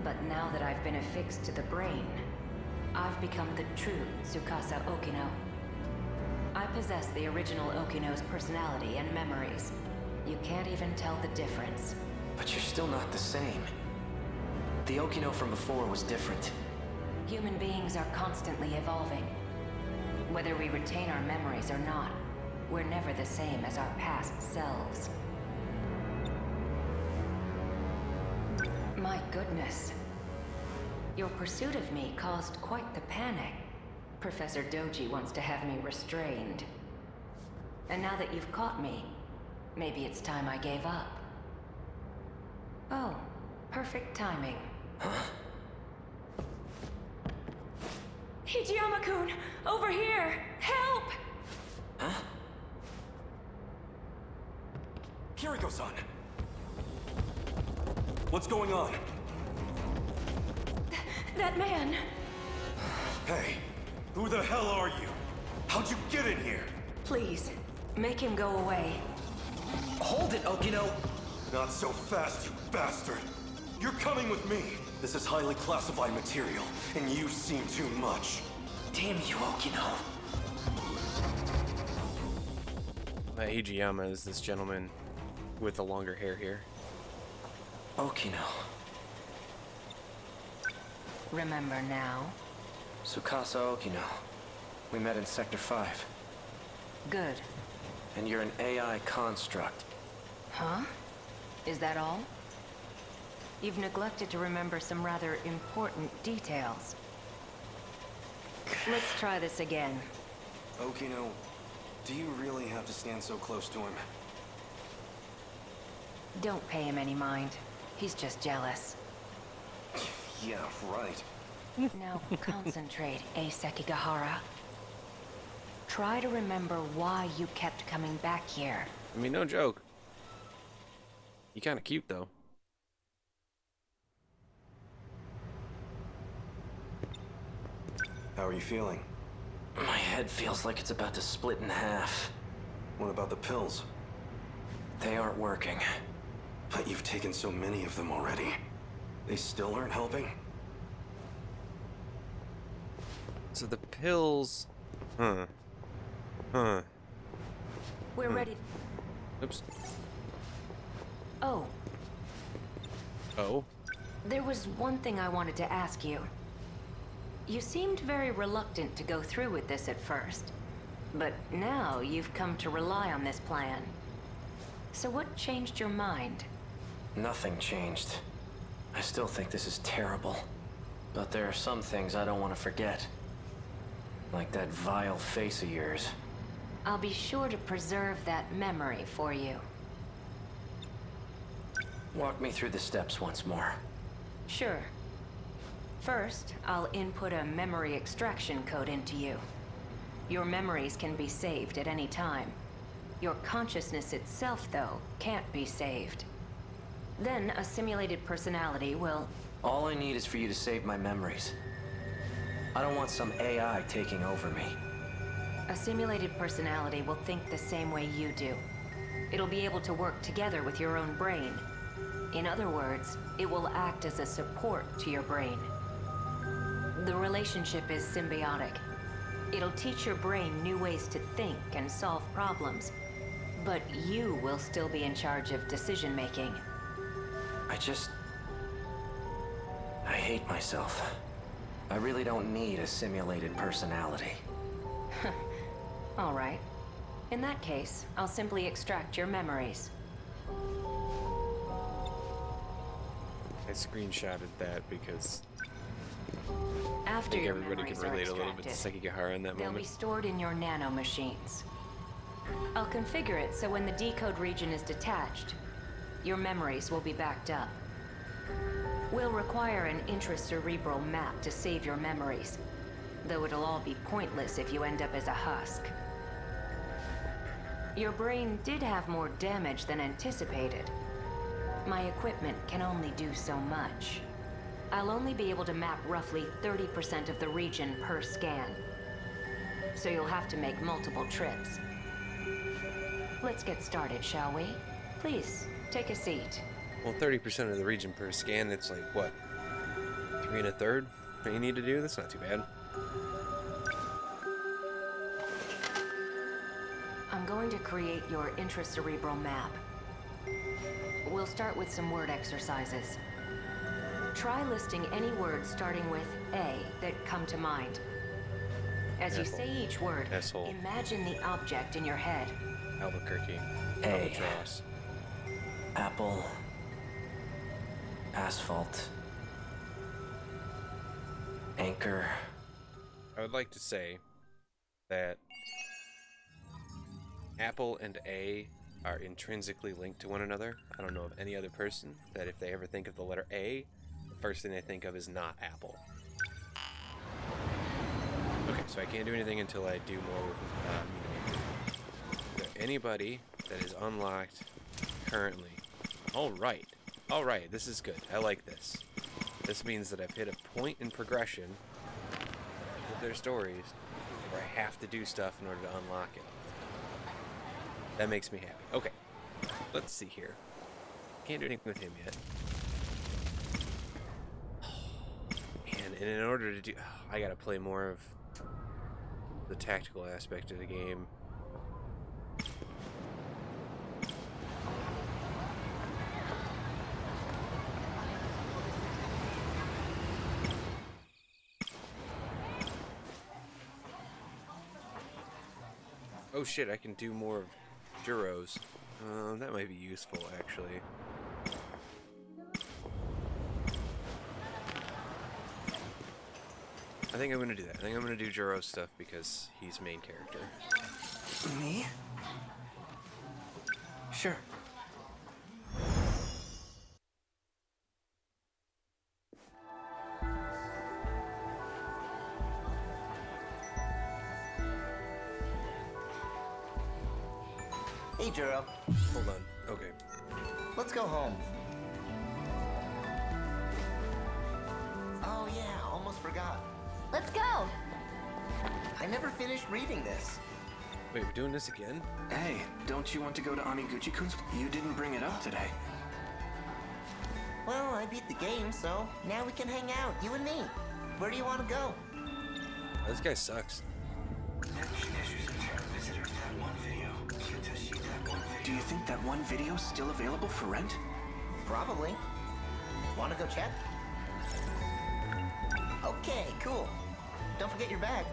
I: But now that I've been affixed to the brain, I've become the true Tsukasa Okino. I possess the original Okino's personality and memories. You can't even tell the difference.
B: But you're still not the same. The Okino from before was different.
I: Human beings are constantly evolving. Whether we retain our memories or not, we're never the same as our past selves. My goodness. Your pursuit of me caused quite the panic. Professor Doji wants to have me restrained. And now that you've caught me, maybe it's time I gave up. Oh, perfect timing.
B: Huh?
I: Hijiyama-kun! Over here! Help!
B: Huh?
K: Kiriko-san! What's going on?
I: That man!
K: Hey, who the hell are you? How'd you get in here?
I: Please, make him go away.
B: Hold it, Okino!
K: Not so fast, you bastard! You're coming with me! This is highly classified material, and you've seen too much.
B: Damn you, Okino.
A: Hijiyama is this gentleman with the longer hair here.
B: Okino.
I: Remember now?
B: Tsukasa Okino. We met in Sector 5.
I: Good.
B: And you're an AI construct.
I: Huh? Is that all? You've neglected to remember some rather important details. Let's try this again.
K: Okino, do you really have to stand so close to him?
I: Don't pay him any mind. He's just jealous.
K: Yeah, right.
I: Now concentrate, Sekigahara. Try to remember why you kept coming back here.
A: I mean, no joke. You kind of cute though.
K: How are you feeling?
B: My head feels like it's about to split in half.
K: What about the pills?
B: They aren't working.
K: But you've taken so many of them already. They still aren't helping?
A: So the pills... Huh.
I: We're ready.
A: Oops.
I: Oh,
A: Oh?
I: there was one thing I wanted to ask you. You seemed very reluctant to go through with this at first, but now you've come to rely on this plan. So what changed your mind?
B: Nothing changed. I still think this is terrible. But there are some things I don't want to forget. Like that vile face of yours.
I: I'll be sure to preserve that memory for you.
B: Walk me through the steps once more.
I: Sure. First, I'll input a memory extraction code into you. Your memories can be saved at any time. Your consciousness itself, though, can't be saved. Then a simulated personality will...
B: All I need is for you to save my memories. I don't want some AI taking over me.
I: A simulated personality will think the same way you do. It'll be able to work together with your own brain. In other words, it will act as a support to your brain. The relationship is symbiotic. It'll teach your brain new ways to think and solve problems. But you will still be in charge of decision-making.
B: I hate myself. I really don't need a simulated personality.
I: All right. In that case, I'll simply extract your memories.
A: I screenshotted that because I
I: After
A: think
I: your
A: everybody
I: memories
A: can
I: are
A: relate a little bit to
I: extracted,
A: Sekigahara in that
I: they'll be
A: moment.
I: stored in your nano machines. I'll configure it so when the decode region is detached, your memories will be backed up. We'll require an intracerebral map to save your memories, though it'll all be pointless if you end up as a husk. Your brain did have more damage than anticipated. My equipment can only do so much. I'll only be able to map roughly 30% of the region per scan. So you'll have to make multiple trips. Let's get started, shall we? Please, take a seat.
A: Well, 30% of the region per scan, it's like, what? 3 1/3 that you need to do? That's not too bad.
I: I'm going to create your intracerebral map. We'll start with some word exercises. Try listing any words starting with A that come to mind. As you say each word,
A: Asshole.
I: imagine the object in your head.
A: Albuquerque.
B: A.
A: Albatross.
B: Apple. Asphalt. Anchor.
A: I would like to say that Apple and A are intrinsically linked to one another. I don't know of any other person that if they ever think of the letter A, the first thing they think of is not Apple. Okay, so I can't do anything until I do more with Is there anybody that is unlocked currently? Alright, this is good. I like this. This means that I've hit a point in progression with their stories where I have to do stuff in order to unlock it. That makes me happy. Okay, let's see here. Can't do anything with him yet. And in order to do... Oh, I gotta play more of the tactical aspect of the game. Oh shit, I can do more gyros. That might be useful, actually. I think I'm gonna do that. I think I'm gonna do Juro stuff because he's main character.
B: Me? Sure.
H: Hey, Juro.
A: Hold on. Okay.
H: Let's go home. Oh yeah, almost forgot.
C: Let's go!
H: I never finished reading this.
A: Wait, we're doing this again?
B: Hey, don't you want to go to Amiguchi-kun's? You didn't bring it up today.
H: Well, I beat the game, so now we can hang out, you and me. Where do you want to go?
A: Oh, this guy sucks.
B: Do you think that one video's still available for rent?
H: Probably. Want to go check? Okay, cool. Don't forget your bag.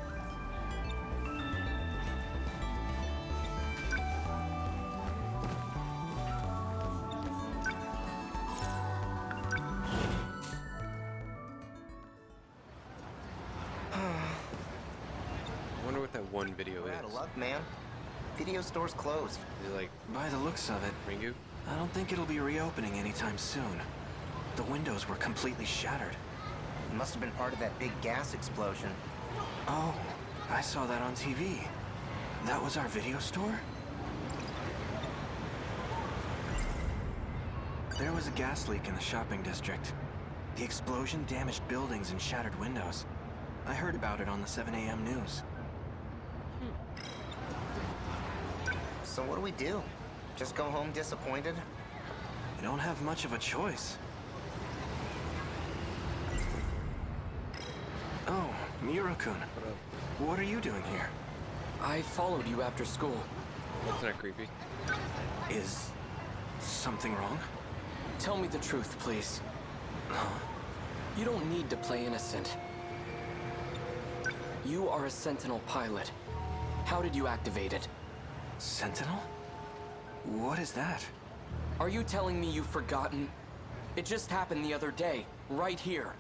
A: I wonder what that one video
H: We're
A: is.
H: out of luck, man. Video store's closed.
A: Is it like
B: By the looks of it,
A: Ringu?
B: I don't think it'll be reopening anytime soon. The windows were completely shattered.
H: It must have been part of that big gas explosion.
B: Oh, I saw that on TV. That was our video store? There was a gas leak in the shopping district. The explosion damaged buildings and shattered windows. I heard about it on the 7 a.m. news.
H: So what do we do? Just go home disappointed?
B: I don't have much of a choice. Oh, Mira-kun. What are you doing here?
L: I followed you after school.
A: That's not creepy.
B: Is something wrong?
L: Tell me the truth, please. You don't need to play innocent. You are a Sentinel pilot. How did you activate it?
B: Sentinel? What is that?
L: Are you telling me you've forgotten? It just happened the other day, right here.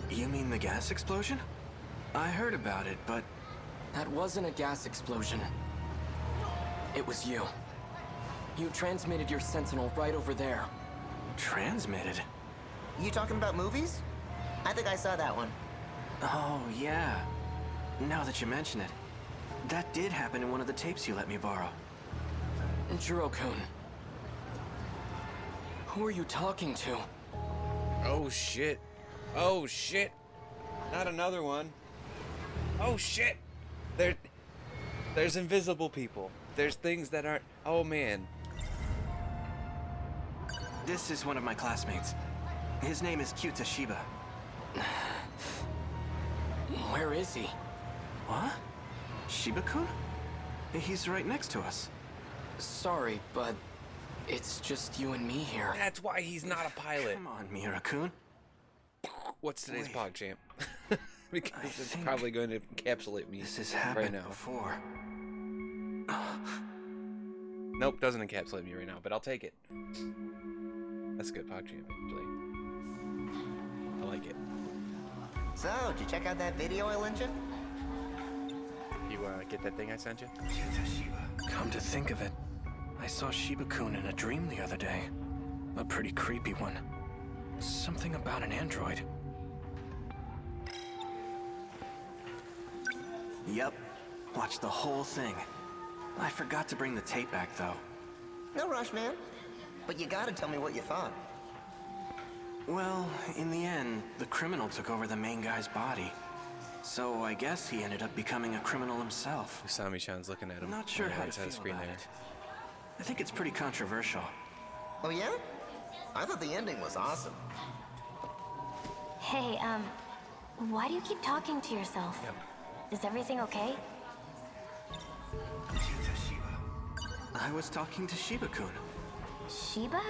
B: You mean the gas explosion? I heard about it, but...
L: That wasn't a gas explosion. It was you. You transmitted your Sentinel right over there.
B: Transmitted?
H: You talking about movies? I think I saw that one.
B: Oh, yeah. Now that you mention it. That did happen in one of the tapes you let me borrow.
L: Juro-kun. Who are you talking to?
A: Oh shit. Oh shit. Not another one. Oh shit. There's invisible people. There's things that aren't... Oh man.
B: This is one of my classmates. His name is Kyuta Shiba.
L: Where is he?
B: What? Shiba-kun? He's right next to us.
L: Sorry, but it's just you and me here.
A: That's why he's not a pilot.
B: Come on, Mira-kun.
A: What's today's
B: Wait.
A: PogChamp? Because
B: I
A: it's
B: think
A: probably going to encapsulate me
B: This has
A: right
B: happened
A: now.
B: before.
A: Nope, doesn't encapsulate me right now, but I'll take it. That's a good PogChamp, actually. I like it.
H: So, did you check out that video I lent you?
A: You get that thing I sent you?
B: Come to think of it, I saw Shiba-kun in a dream the other day. A pretty creepy one. Something about an android. Yep. Watched the whole thing. I forgot to bring the tape back, though.
H: No rush, man. But you gotta tell me what you thought.
B: Well, in the end, the criminal took over the main guy's body. So I guess he ended up becoming a criminal himself.
A: Usami-chan's looking at him.
B: I'm not sure
A: on the
B: how
A: right
B: to
A: side of the
B: feel
A: screen
B: about
A: there.
B: it. I think it's pretty controversial.
H: Oh yeah? I thought the ending was awesome.
C: Hey, why do you keep talking to yourself? Is everything okay?
B: I was talking to Shiba-kun.
C: Shiba?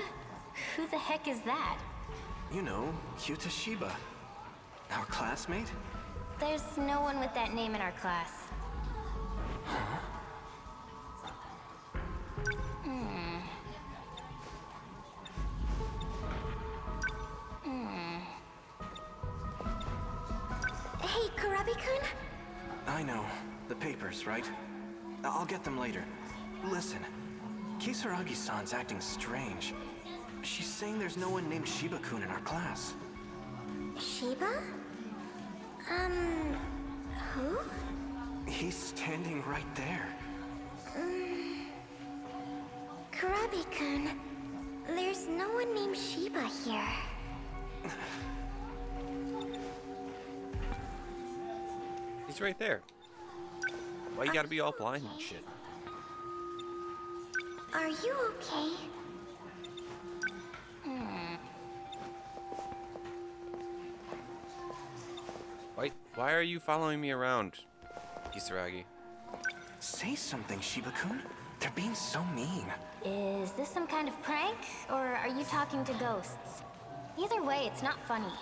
C: Who the heck is that?
B: You know, Kyuta Shiba. Our classmate?
C: There's no one with that name in our class. Hey, Kurabi-kun?
B: I know. The papers, right? I'll get them later. Listen, Kisaragi-san's acting strange. She's saying there's no one named Shiba-kun in our class.
C: Shiba? Who?
B: He's standing right there.
C: Kurabi-kun, there's no one named Shiba here.
A: He's right there. Why you gotta be all blind and shit?
C: Are you okay?
A: Why are you following me around, Kisaragi?
B: Say something, Shiba-kun. They're being so mean.
C: Is this some kind of prank, or are you talking to ghosts? Either way, it's not funny.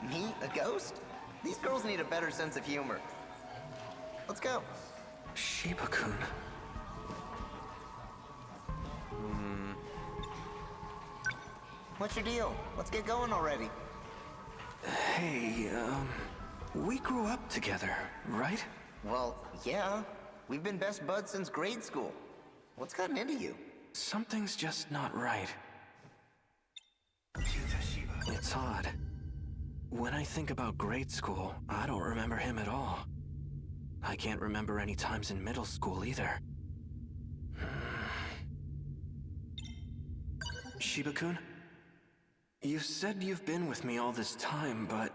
H: Me? A ghost? These girls need a better sense of humor. Let's go.
B: Shiba-kun.
H: What's your deal? Let's get going already.
B: Hey, we grew up together, right?
H: Well, yeah. We've been best buds since grade school. What's gotten into you?
B: Something's just not right. It's odd. When I think about grade school, I don't remember him at all. I can't remember any times in middle school either. Shiba-kun? You said you've been with me all this time, but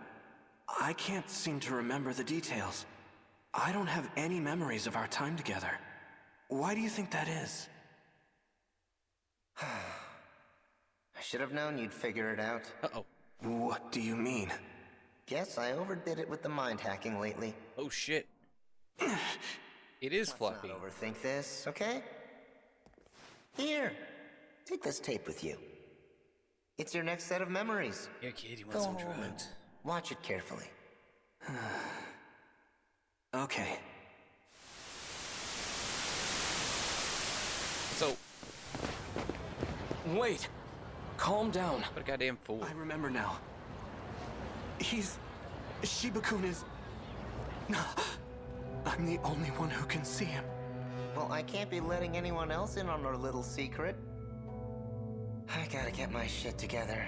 B: I can't seem to remember the details. I don't have any memories of our time together. Why do you think that is?
H: I should have known you'd figure it out.
A: Uh-oh.
B: What do you mean?
H: Guess I overdid it with the mind hacking lately.
A: Oh shit. It is fluffy.
H: Not overthink this, okay? Here, take this tape with you. It's your next set of memories.
A: Yeah, kid, you want
H: Go
A: some
H: home and
A: drugs?
H: watch it carefully.
B: Okay.
A: So,
L: Wait! Calm down.
A: what a goddamn fool.
B: I remember now. Shiba-kun is... I'm the only one who can see him.
H: Well, I can't be letting anyone else in on our little secret. I gotta get my shit together.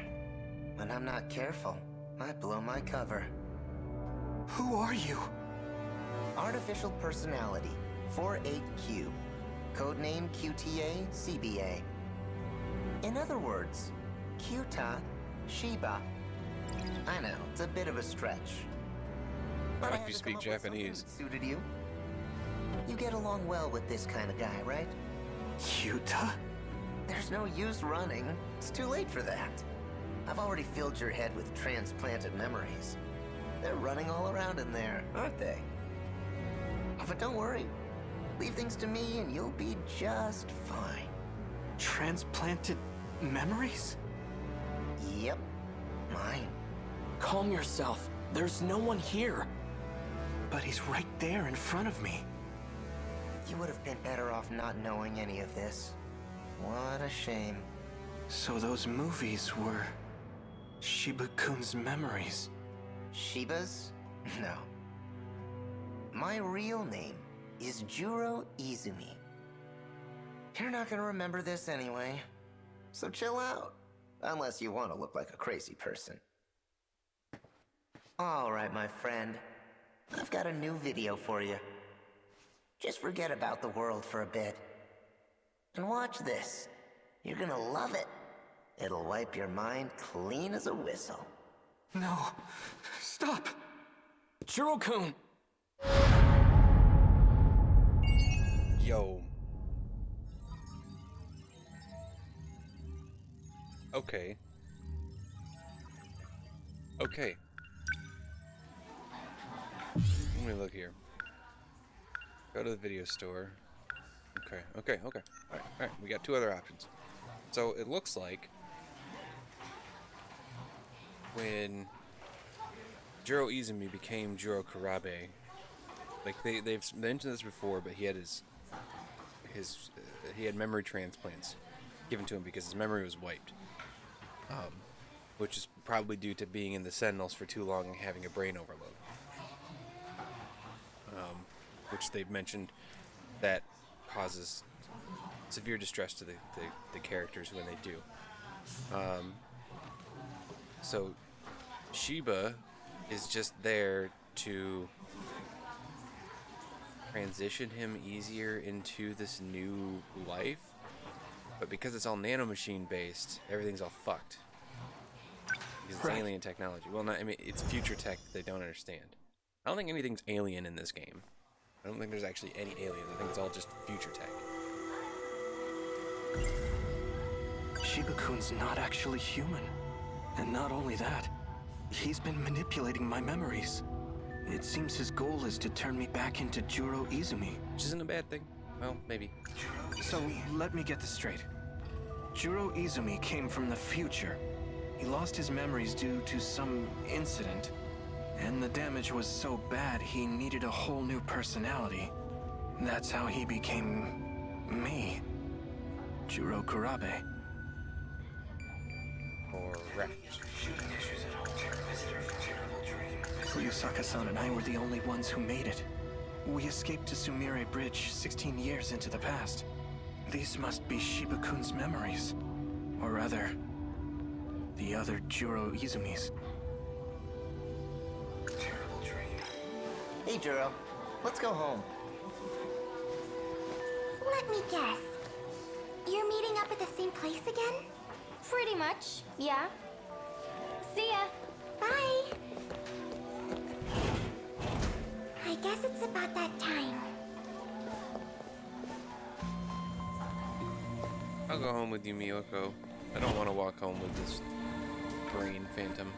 H: When I'm not careful, I blow my cover.
B: Who are you?
H: Artificial Personality, 48Q. Codename QTA CBA. In other words, Kyuta Shiba. I know, it's a bit of a stretch. But I
A: If
H: had
A: you
H: to
A: speak
H: come up with something
A: Japanese.
H: that suited you. You get along well with this kind of guy, right?
B: Kyuta?
H: There's no use running. It's too late for that. I've already filled your head with transplanted memories. They're running all around in there, aren't they? But don't worry. Leave things to me and you'll be just fine.
B: Transplanted memories?
H: Yep. Mine.
L: Calm yourself. There's no one here.
B: But he's right there in front of me.
H: You would have been better off not knowing any of this. What a shame.
B: So those movies were... Shiba-kun's memories.
H: Shiba's? No. My real name is Juro Izumi. You're not gonna remember this anyway. So chill out. Unless you want to look like a crazy person. Alright, my friend. I've got a new video for you. Just forget about the world for a bit. And watch this. You're gonna love it. It'll wipe your mind clean as a whistle.
B: No. Stop!
L: Juro-kun!
A: Yo. Okay. Okay. Let me look here. Go to the video store. Okay. Alright. We got two other options. So it looks like when Jiro Izumi became Jiro Kurabe, like they've mentioned this before, but he had he had memory transplants given to him because his memory was wiped, which is probably due to being in the Sentinels for too long and having a brain overload. Which they've mentioned that causes severe distress to the characters when they do. So Shiba is just there to transition him easier into this new life, but because it's all nanomachine based, everything's all fucked. Because it's alien technology. Well, not, I mean, it's future tech they don't understand. I don't think anything's alien in this game. I don't think there's actually any aliens. I think it's all just future tech.
B: Shiba-kun's not actually human. And not only that, he's been manipulating my memories. It seems his goal is to turn me back into Jiro Izumi.
A: Which isn't a bad thing. Well, maybe.
B: So, let me get this straight. Jiro Izumi came from the future. He lost his memories due to some incident. And the damage was so bad, he needed a whole new personality. That's how he became me. Jiro Kurabe.
A: Correct.
B: Fuyusaka-san and I were the only ones who made it. We escaped to Sumire Bridge 16 years into the past. These must be Shiba-kun's memories. Or rather, the other Jiro Izumi's.
H: Hey, Jiro. Let's go home.
C: Let me guess. You're meeting up at the same place again?
D: Pretty much, yeah. See ya.
C: Bye. I guess it's about that time.
A: I'll go home with you, Miyoko. I don't want to walk home with this brain phantom.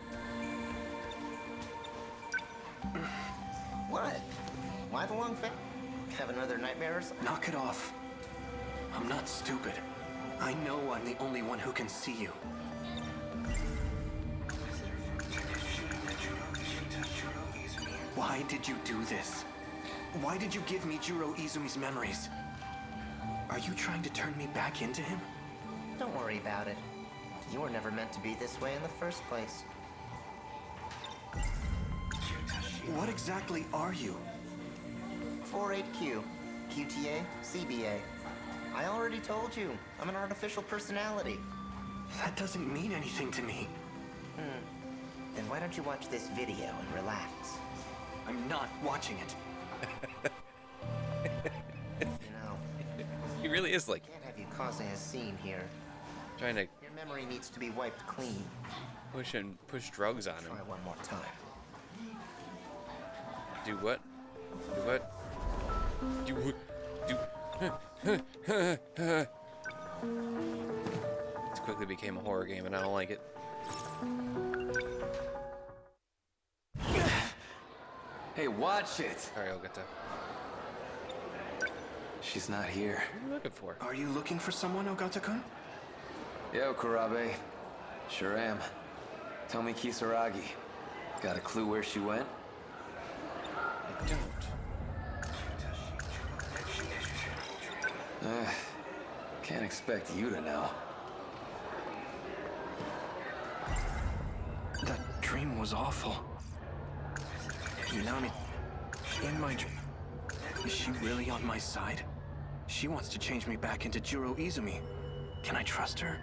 H: What? Why the long fa- Have another nightmare or something?
B: Knock it off. I'm not stupid. I know I'm the only one who can see you. Why did you do this? Why did you give me Jiro Izumi's memories? Are you trying to turn me back into him?
H: Don't worry about it. You were never meant to be this way in the first place.
B: What exactly are you?
H: 48Q, QTA, CBA. I already told you, I'm an artificial personality.
B: That doesn't mean anything to me.
H: Then why don't you watch this video and relax?
B: I'm not watching it.
H: You know,
A: He really is like
H: can't have you causing a scene here.
A: trying to
H: Your memory needs to be wiped clean.
A: push drugs on him.
H: Try one more time.
A: Do what? Do what? Do what? This quickly became a horror game and I don't like it.
L: Hey, watch it!
A: Sorry, Ogata.
L: She's not here.
A: What are you looking for?
B: Are you looking for someone, Ogata-kun?
L: Yo, Kurabe. Sure am. Tell me, Kisaragi. Got a clue where she went?
A: I don't.
L: Can't expect you to know.
B: That dream was awful. Minami, in my dream, is she really on my side? She wants to change me back into Jiro Izumi. Can I trust her?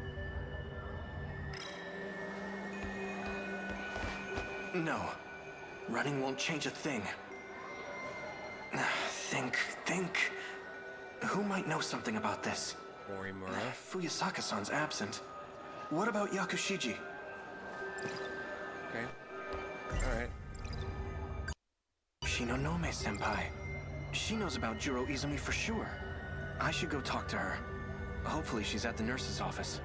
B: No. Running won't change a thing. Think. Who might know something about this?
A: Morimura.
B: Fuyusaka-san's absent. What about Yakushiji?
A: Okay. Alright.
B: Shinonome-senpai. She knows about Jiro Izumi for sure. I should go talk to her. Hopefully she's at the nurse's office.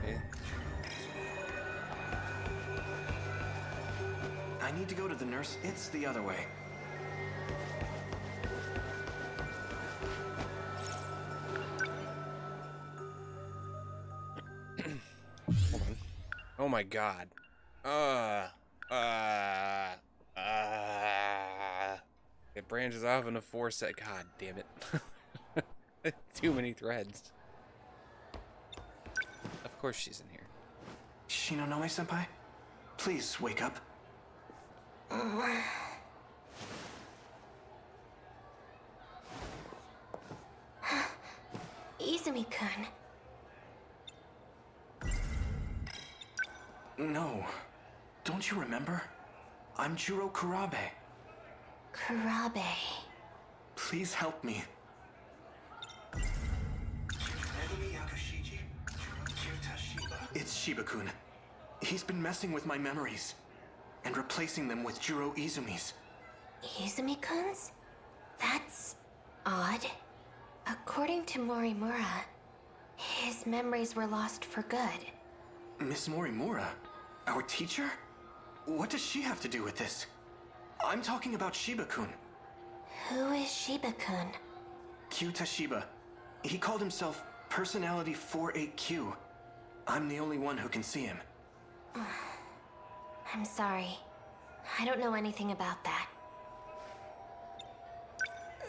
A: Okay.
L: I need to go to the nurse. It's the other way.
A: Hold on. Oh my god. It branches off into 4 sec. God damn it. Too many threads. Of course she's in here.
L: Shinonome-senpai? Please wake up.
C: Izumi-kun.
L: No. Don't you remember? I'm Juro Kurabe.
C: Kurabe.
L: Please help me. It's Shiba-kun. He's been messing with my memories and replacing them with Juro Izumi's.
C: Izumi-kun's? That's odd. According to Morimura, his memories were lost for good.
L: Miss Morimura? Our teacher? What does she have to do with this? I'm talking about Shiba-kun.
C: Who is Shiba-kun?
L: Q Tashiba. He called himself Personality 48Q. I'm the only one who can see him.
C: I'm sorry. I don't know anything about that.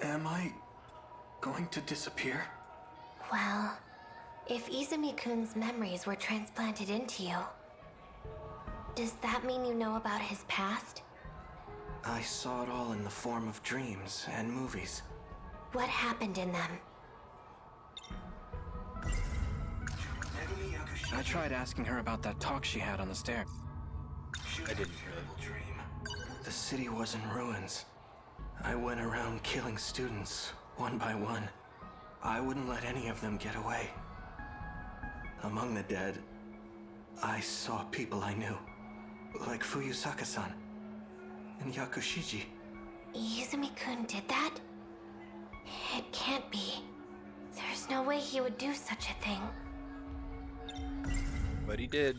L: Am I going to disappear?
C: Well, if Izumi-kun's memories were transplanted into you, does that mean you know about his past?
L: I saw it all in the form of dreams and movies.
C: What happened in them?
B: I tried asking her about that talk she had on the stair.
A: I didn't really.
L: The city was in ruins. I went around killing students, one by one. I wouldn't let any of them get away. Among the dead, I saw people I knew, like Fuyusaka-san and Yakushiji.
C: Izumi-kun did that? It can't be. There's no way he would do such a thing.
A: But he did.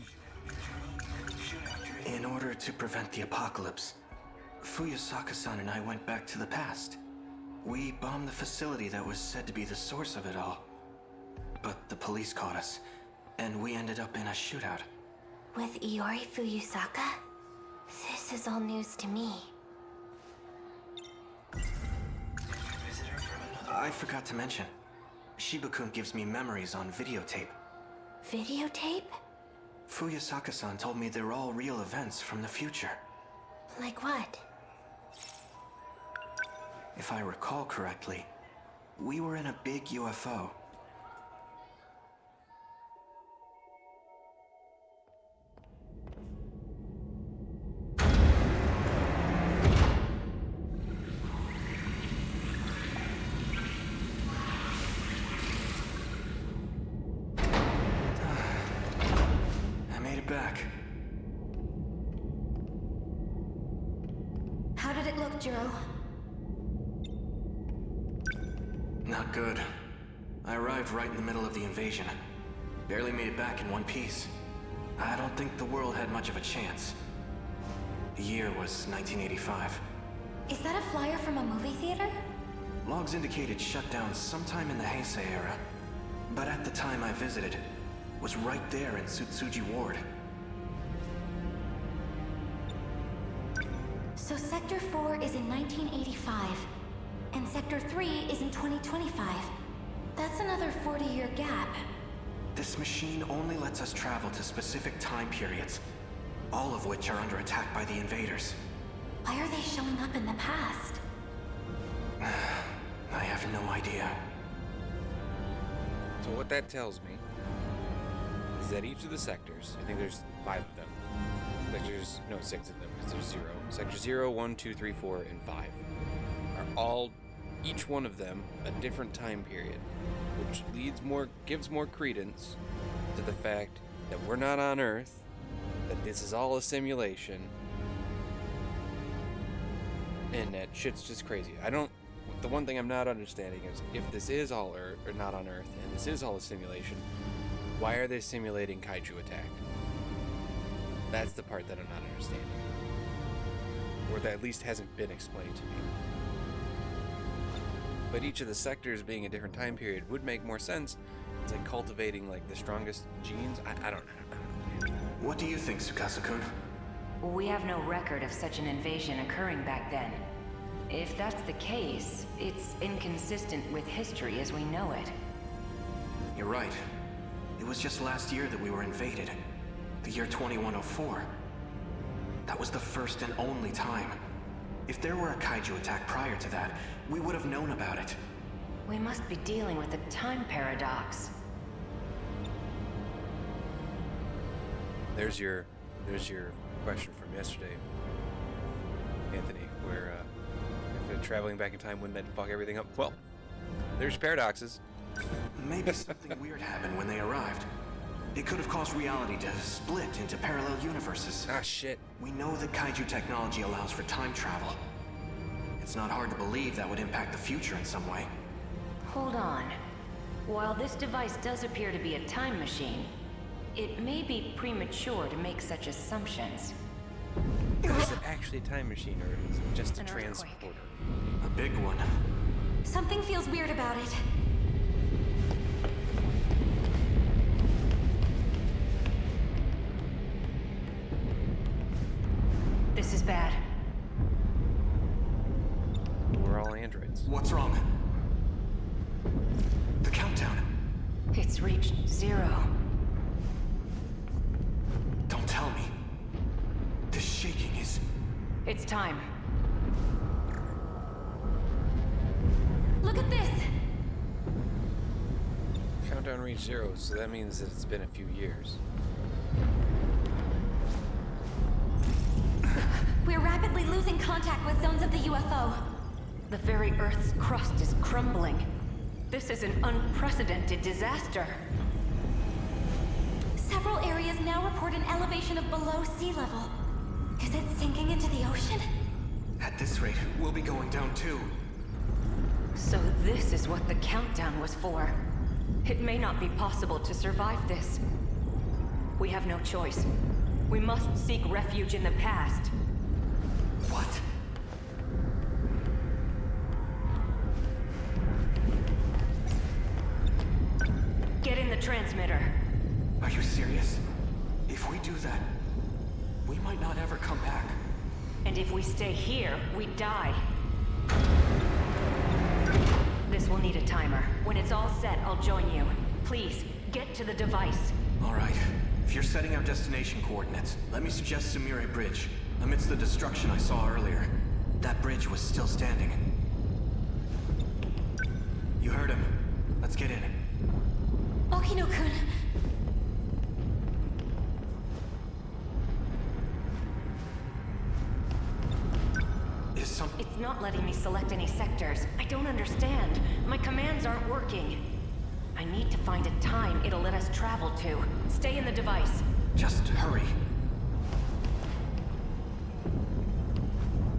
L: In order to prevent the apocalypse, Fuyusaka-san and I went back to the past. We bombed the facility that was said to be the source of it all. But the police caught us, and we ended up in a shootout.
C: With Iori Fuyusaka? This is all news to me.
L: I forgot to mention, Shiba-kun gives me memories on videotape.
C: Videotape?
L: Fuyusaka-san told me they're all real events from the future.
C: Like what?
L: If I recall correctly, we were in a big UFO. I made it back.
C: How did it look, Jiro?
L: Not good. I arrived right in the middle of the invasion. Barely made it back in one piece. I don't think the world had much of a chance. The year was 1985.
C: Is that a flyer from a movie theater?
L: Logs indicated shutdown sometime in the Heisei era. But at the time I visited, was right there in Tsutsuji Ward.
C: So Sector 4 is in 1985, and Sector 3 is in 2025. That's another 40-year gap.
L: This machine only lets us travel to specific time periods, all of which are under attack by the invaders.
C: Why are they showing up in the past?
L: I have no idea.
A: So what that tells me is that each of the sectors, I think there's 5 of them. Sectors, no, 6 of them, because there's 0. Sector 0, 1, 2, 3, 4, and 5 are all, each one of them, a different time period, which gives more credence to the fact that we're not on Earth, that this is all a simulation, and that shit's just crazy. The one thing I'm not understanding is if this is all Earth, or not on Earth, and this is all a simulation, Why are they simulating kaiju attack? That's the part that I'm not understanding. Or that at least hasn't been explained to me. But each of the sectors being a different time period would make more sense. It's like cultivating like the strongest genes. I don't know.
L: What do you think, Tsukasa-kun?
I: We have no record of such an invasion occurring back then. If that's the case, it's inconsistent with history as we know it.
L: You're right. It was just last year that we were invaded. The year 2104. That was the first and only time. If there were a kaiju attack prior to that, we would have known about it.
I: We must be dealing with a time paradox.
A: There's your question from yesterday, Anthony, where if traveling back in time wouldn't that fuck everything up? Well, there's paradoxes.
L: Maybe something weird happened when they arrived. It could have caused reality to split into parallel universes.
A: Ah, shit.
L: We know that kaiju technology allows for time travel. It's not hard to believe that would impact the future in some way.
I: Hold on. While this device does appear to be a time machine, it may be premature to make such assumptions.
A: Is it actually a time machine, or is it just a
I: An earthquake.
A: transporter?
L: A big one.
C: Something feels weird about it.
I: This is bad.
A: We're all androids.
L: What's wrong? The countdown.
I: It's reached 0.
L: Don't tell me. This shaking is...
I: It's time.
C: Look at this!
A: Countdown reached 0, so that means that it's been a few years.
C: We're rapidly losing contact with zones of the UFO.
I: The very Earth's crust is crumbling. This is an unprecedented disaster.
C: Several areas now report an elevation of below sea level. Is it sinking into the ocean?
L: At this rate, we'll be going down too.
I: So this is what the countdown was for. It may not be possible to survive this. We have no choice. We must seek refuge in the past.
L: What?
I: Get in the transmitter.
L: Are you serious? If we do that, we might not ever come back.
I: And if we stay here, we die. This will need a timer. When it's all set, I'll join you. Please, get to the device.
L: All right. If you're setting our destination coordinates, let me suggest Sumire Bridge. Amidst the destruction I saw earlier, that bridge was still standing. You heard him. Let's get in.
C: Okino-kun.
I: It's not letting me select any sectors. I don't understand. My commands aren't working. I need to find a time it'll let us travel to. Stay in the device.
L: Just hurry.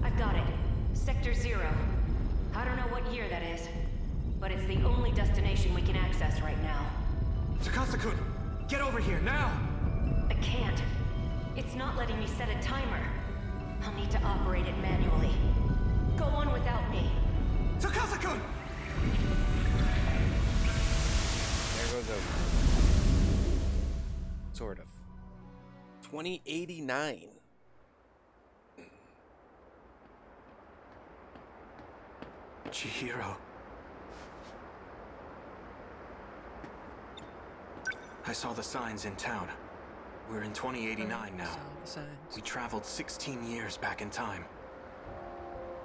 I: I've got it. Sector 0. I don't know what year that is, but it's the only destination we can access right now.
L: Tsukasa-kun, get over here now!
I: I can't. It's not letting me set a timer. I'll need to operate it manually. Go on without me.
L: Tsukasa-kun!
A: There goes over. Sort of. 2089.
L: Chihiro. I saw the signs in town. We're in 2089 now. We traveled 16 years back in time.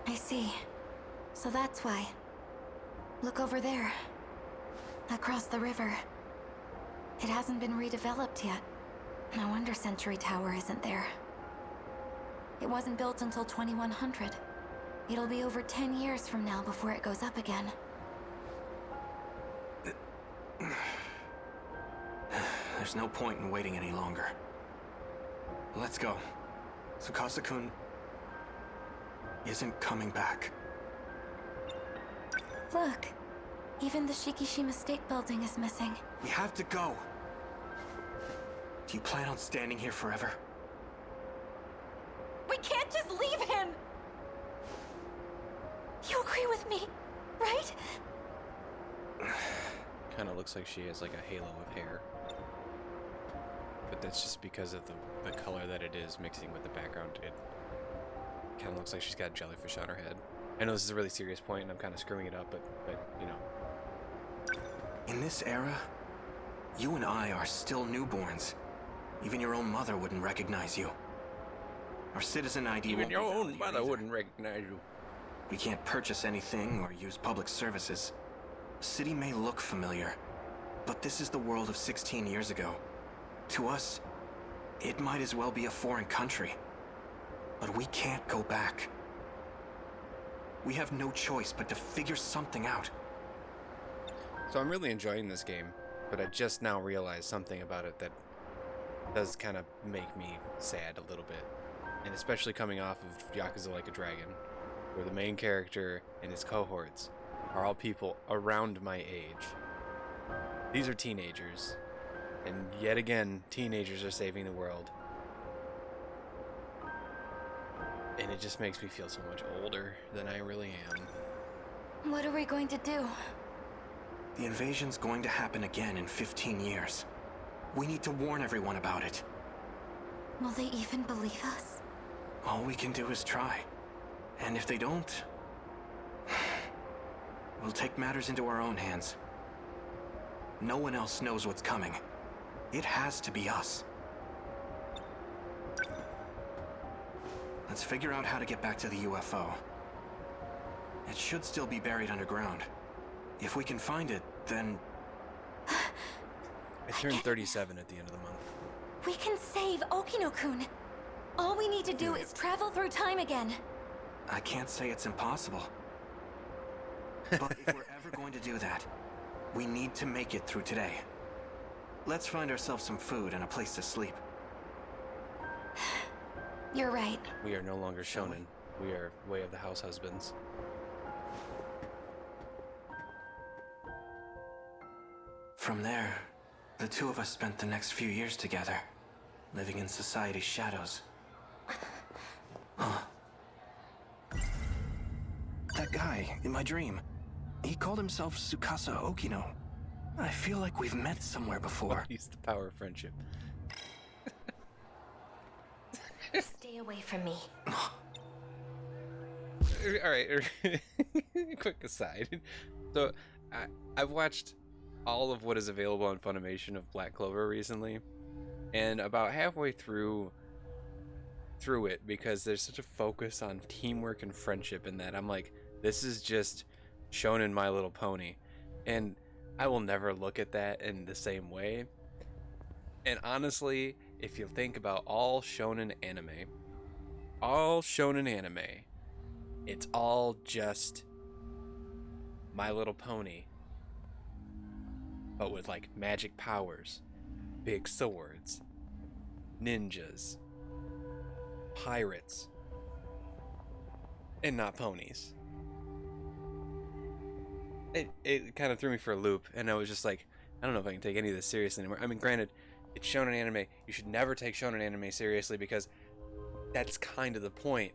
C: I see. So that's why. Look over there. Across the river. It hasn't been redeveloped yet. No wonder Century Tower isn't there. It wasn't built until 2100. It'll be over 10 years from now before it goes up again.
L: There's no point in waiting any longer. Let's go. Tsukasa-kun isn't coming back.
C: Look, even the Shikishima State Building is missing.
L: We have to go. Do you plan on standing here forever?
C: We can't just leave him! You agree with me, right?
A: Kind of looks like she has like a halo of hair. But that's just because of the color that it is mixing with the background. It kind of looks like she's got a jellyfish on her head. I know this is a really serious point and I'm kind of screwing it up, but you know.
L: In this era, you and I are still newborns. Even your own mother wouldn't recognize you. Our citizen ID
A: Even
L: won't
A: your
L: be valid
A: own
L: here
A: mother
L: either.
A: wouldn't recognize you.
L: We can't purchase anything or use public services. The city may look familiar, but this is the world of 16 years ago. To us, it might as well be a foreign country. But we can't go back. We have no choice but to figure something out.
A: So I'm really enjoying this game, but I just now realized something about it that does kind of make me sad a little bit. And especially coming off of Yakuza Like a Dragon, where the main character and his cohorts are all people around my age. These are teenagers, and yet again, teenagers are saving the world. And it just makes me feel so much older than I really am.
C: What are we going to do?
L: The invasion's going to happen again in 15 years. We need to warn everyone about it.
C: Will they even believe us?
L: All we can do is try. And if they don't, we'll take matters into our own hands. No one else knows what's coming. It has to be us. Let's figure out how to get back to the UFO. It should still be buried underground. If we can find it, then...
A: I turned 37 at the end of the month.
C: We can save Okino-kun. All we need to do is travel through time again.
L: I can't say it's impossible. But if we're ever going to do that, we need to make it through today. Let's find ourselves some food and a place to sleep.
C: You're right.
A: We are no longer shonen. We are Way of the House Husbands.
L: From there, the two of us spent the next few years together, living in society's shadows. Huh. That guy, in my dream, he called himself Tsukasa Okino. I feel like we've met somewhere before.
A: He's the power of friendship.
D: Stay away from me.
A: Alright, quick aside. So, I've watched all of what is available on Funimation of Black Clover recently, and about halfway through it, because there's such a focus on teamwork and friendship in that, I'm like, this is just shonen My Little Pony, and I will never look at that in the same way. And honestly, if you think about all shonen anime, it's all just My Little Pony, but with like magic powers, big swords, ninjas, pirates, and not ponies. It kind of threw me for a loop, and I was just like, I don't know if I can take any of this seriously anymore. I mean, granted, it's shonen anime. You should never take shonen anime seriously because that's kind of the point.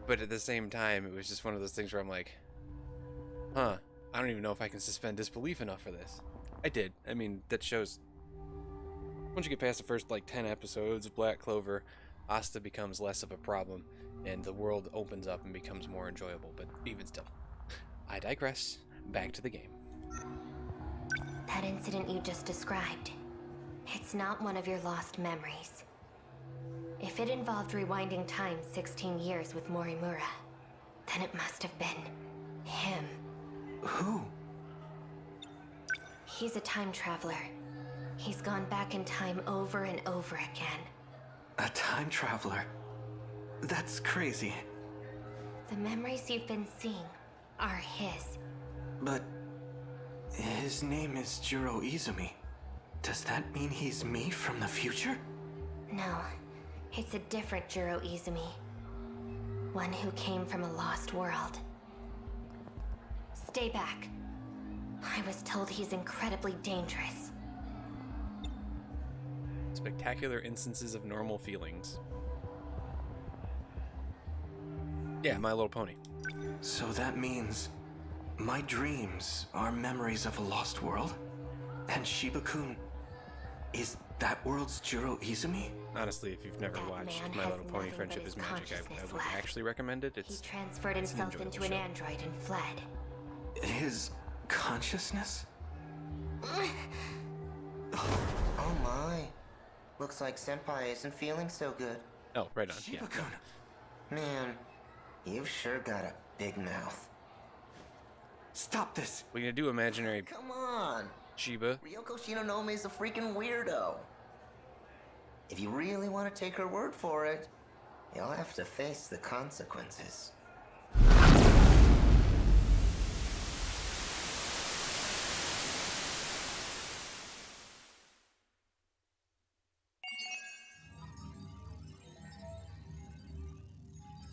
A: But at the same time, it was just one of those things where I'm like, I don't even know if I can suspend disbelief enough for this. I did. I mean, that shows, once you get past the first like 10 episodes of Black Clover, Asta becomes less of a problem and the world opens up and becomes more enjoyable. But even still, I digress. Back to the game.
D: That incident you just described, it's not one of your lost memories. If it involved rewinding time 16 years with Morimura, then it must have been him.
L: Who?
D: He's a time traveler. He's gone back in time over and over again.
L: A time traveler? That's crazy.
D: The memories you've been seeing are his.
L: But his name is Jiro Izumi. Does that mean he's me from the future?
D: No, it's a different Jiro Izumi. One who came from a lost world. Stay back. I was told he's incredibly dangerous.
A: Spectacular instances of normal feelings. Yeah, My Little Pony.
L: So that means my dreams are memories of a lost world? And Shiba-kun is that world's Jiro Izumi?
A: Honestly, if you've never
D: That
A: watched
D: man
A: My
D: has
A: Little Pony
D: nothing
A: Friendship
D: but
A: is
D: his
A: Magic, I
D: consciousness
A: would
D: left.
A: actually recommend it.
D: He
A: It's
D: transferred
A: an
D: himself
A: enjoyable
D: into an
A: show.
D: android and fled.
L: His consciousness?
H: Oh my. Looks like Senpai isn't feeling so good.
A: Oh, right on. Yeah.
L: Shiba-kun.
H: Man, you've sure got a big mouth.
L: Stop this!
A: We're gonna do imaginary
H: Come on.
A: Shiba.
H: Ryoko Shinonome is a freaking weirdo. If you really want to take her word for it, you'll have to face the consequences.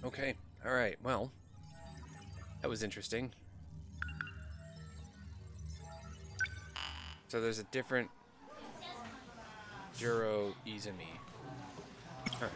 A: Okay. All right. Well, that was interesting. So there's a different Jiro Izumi. All right.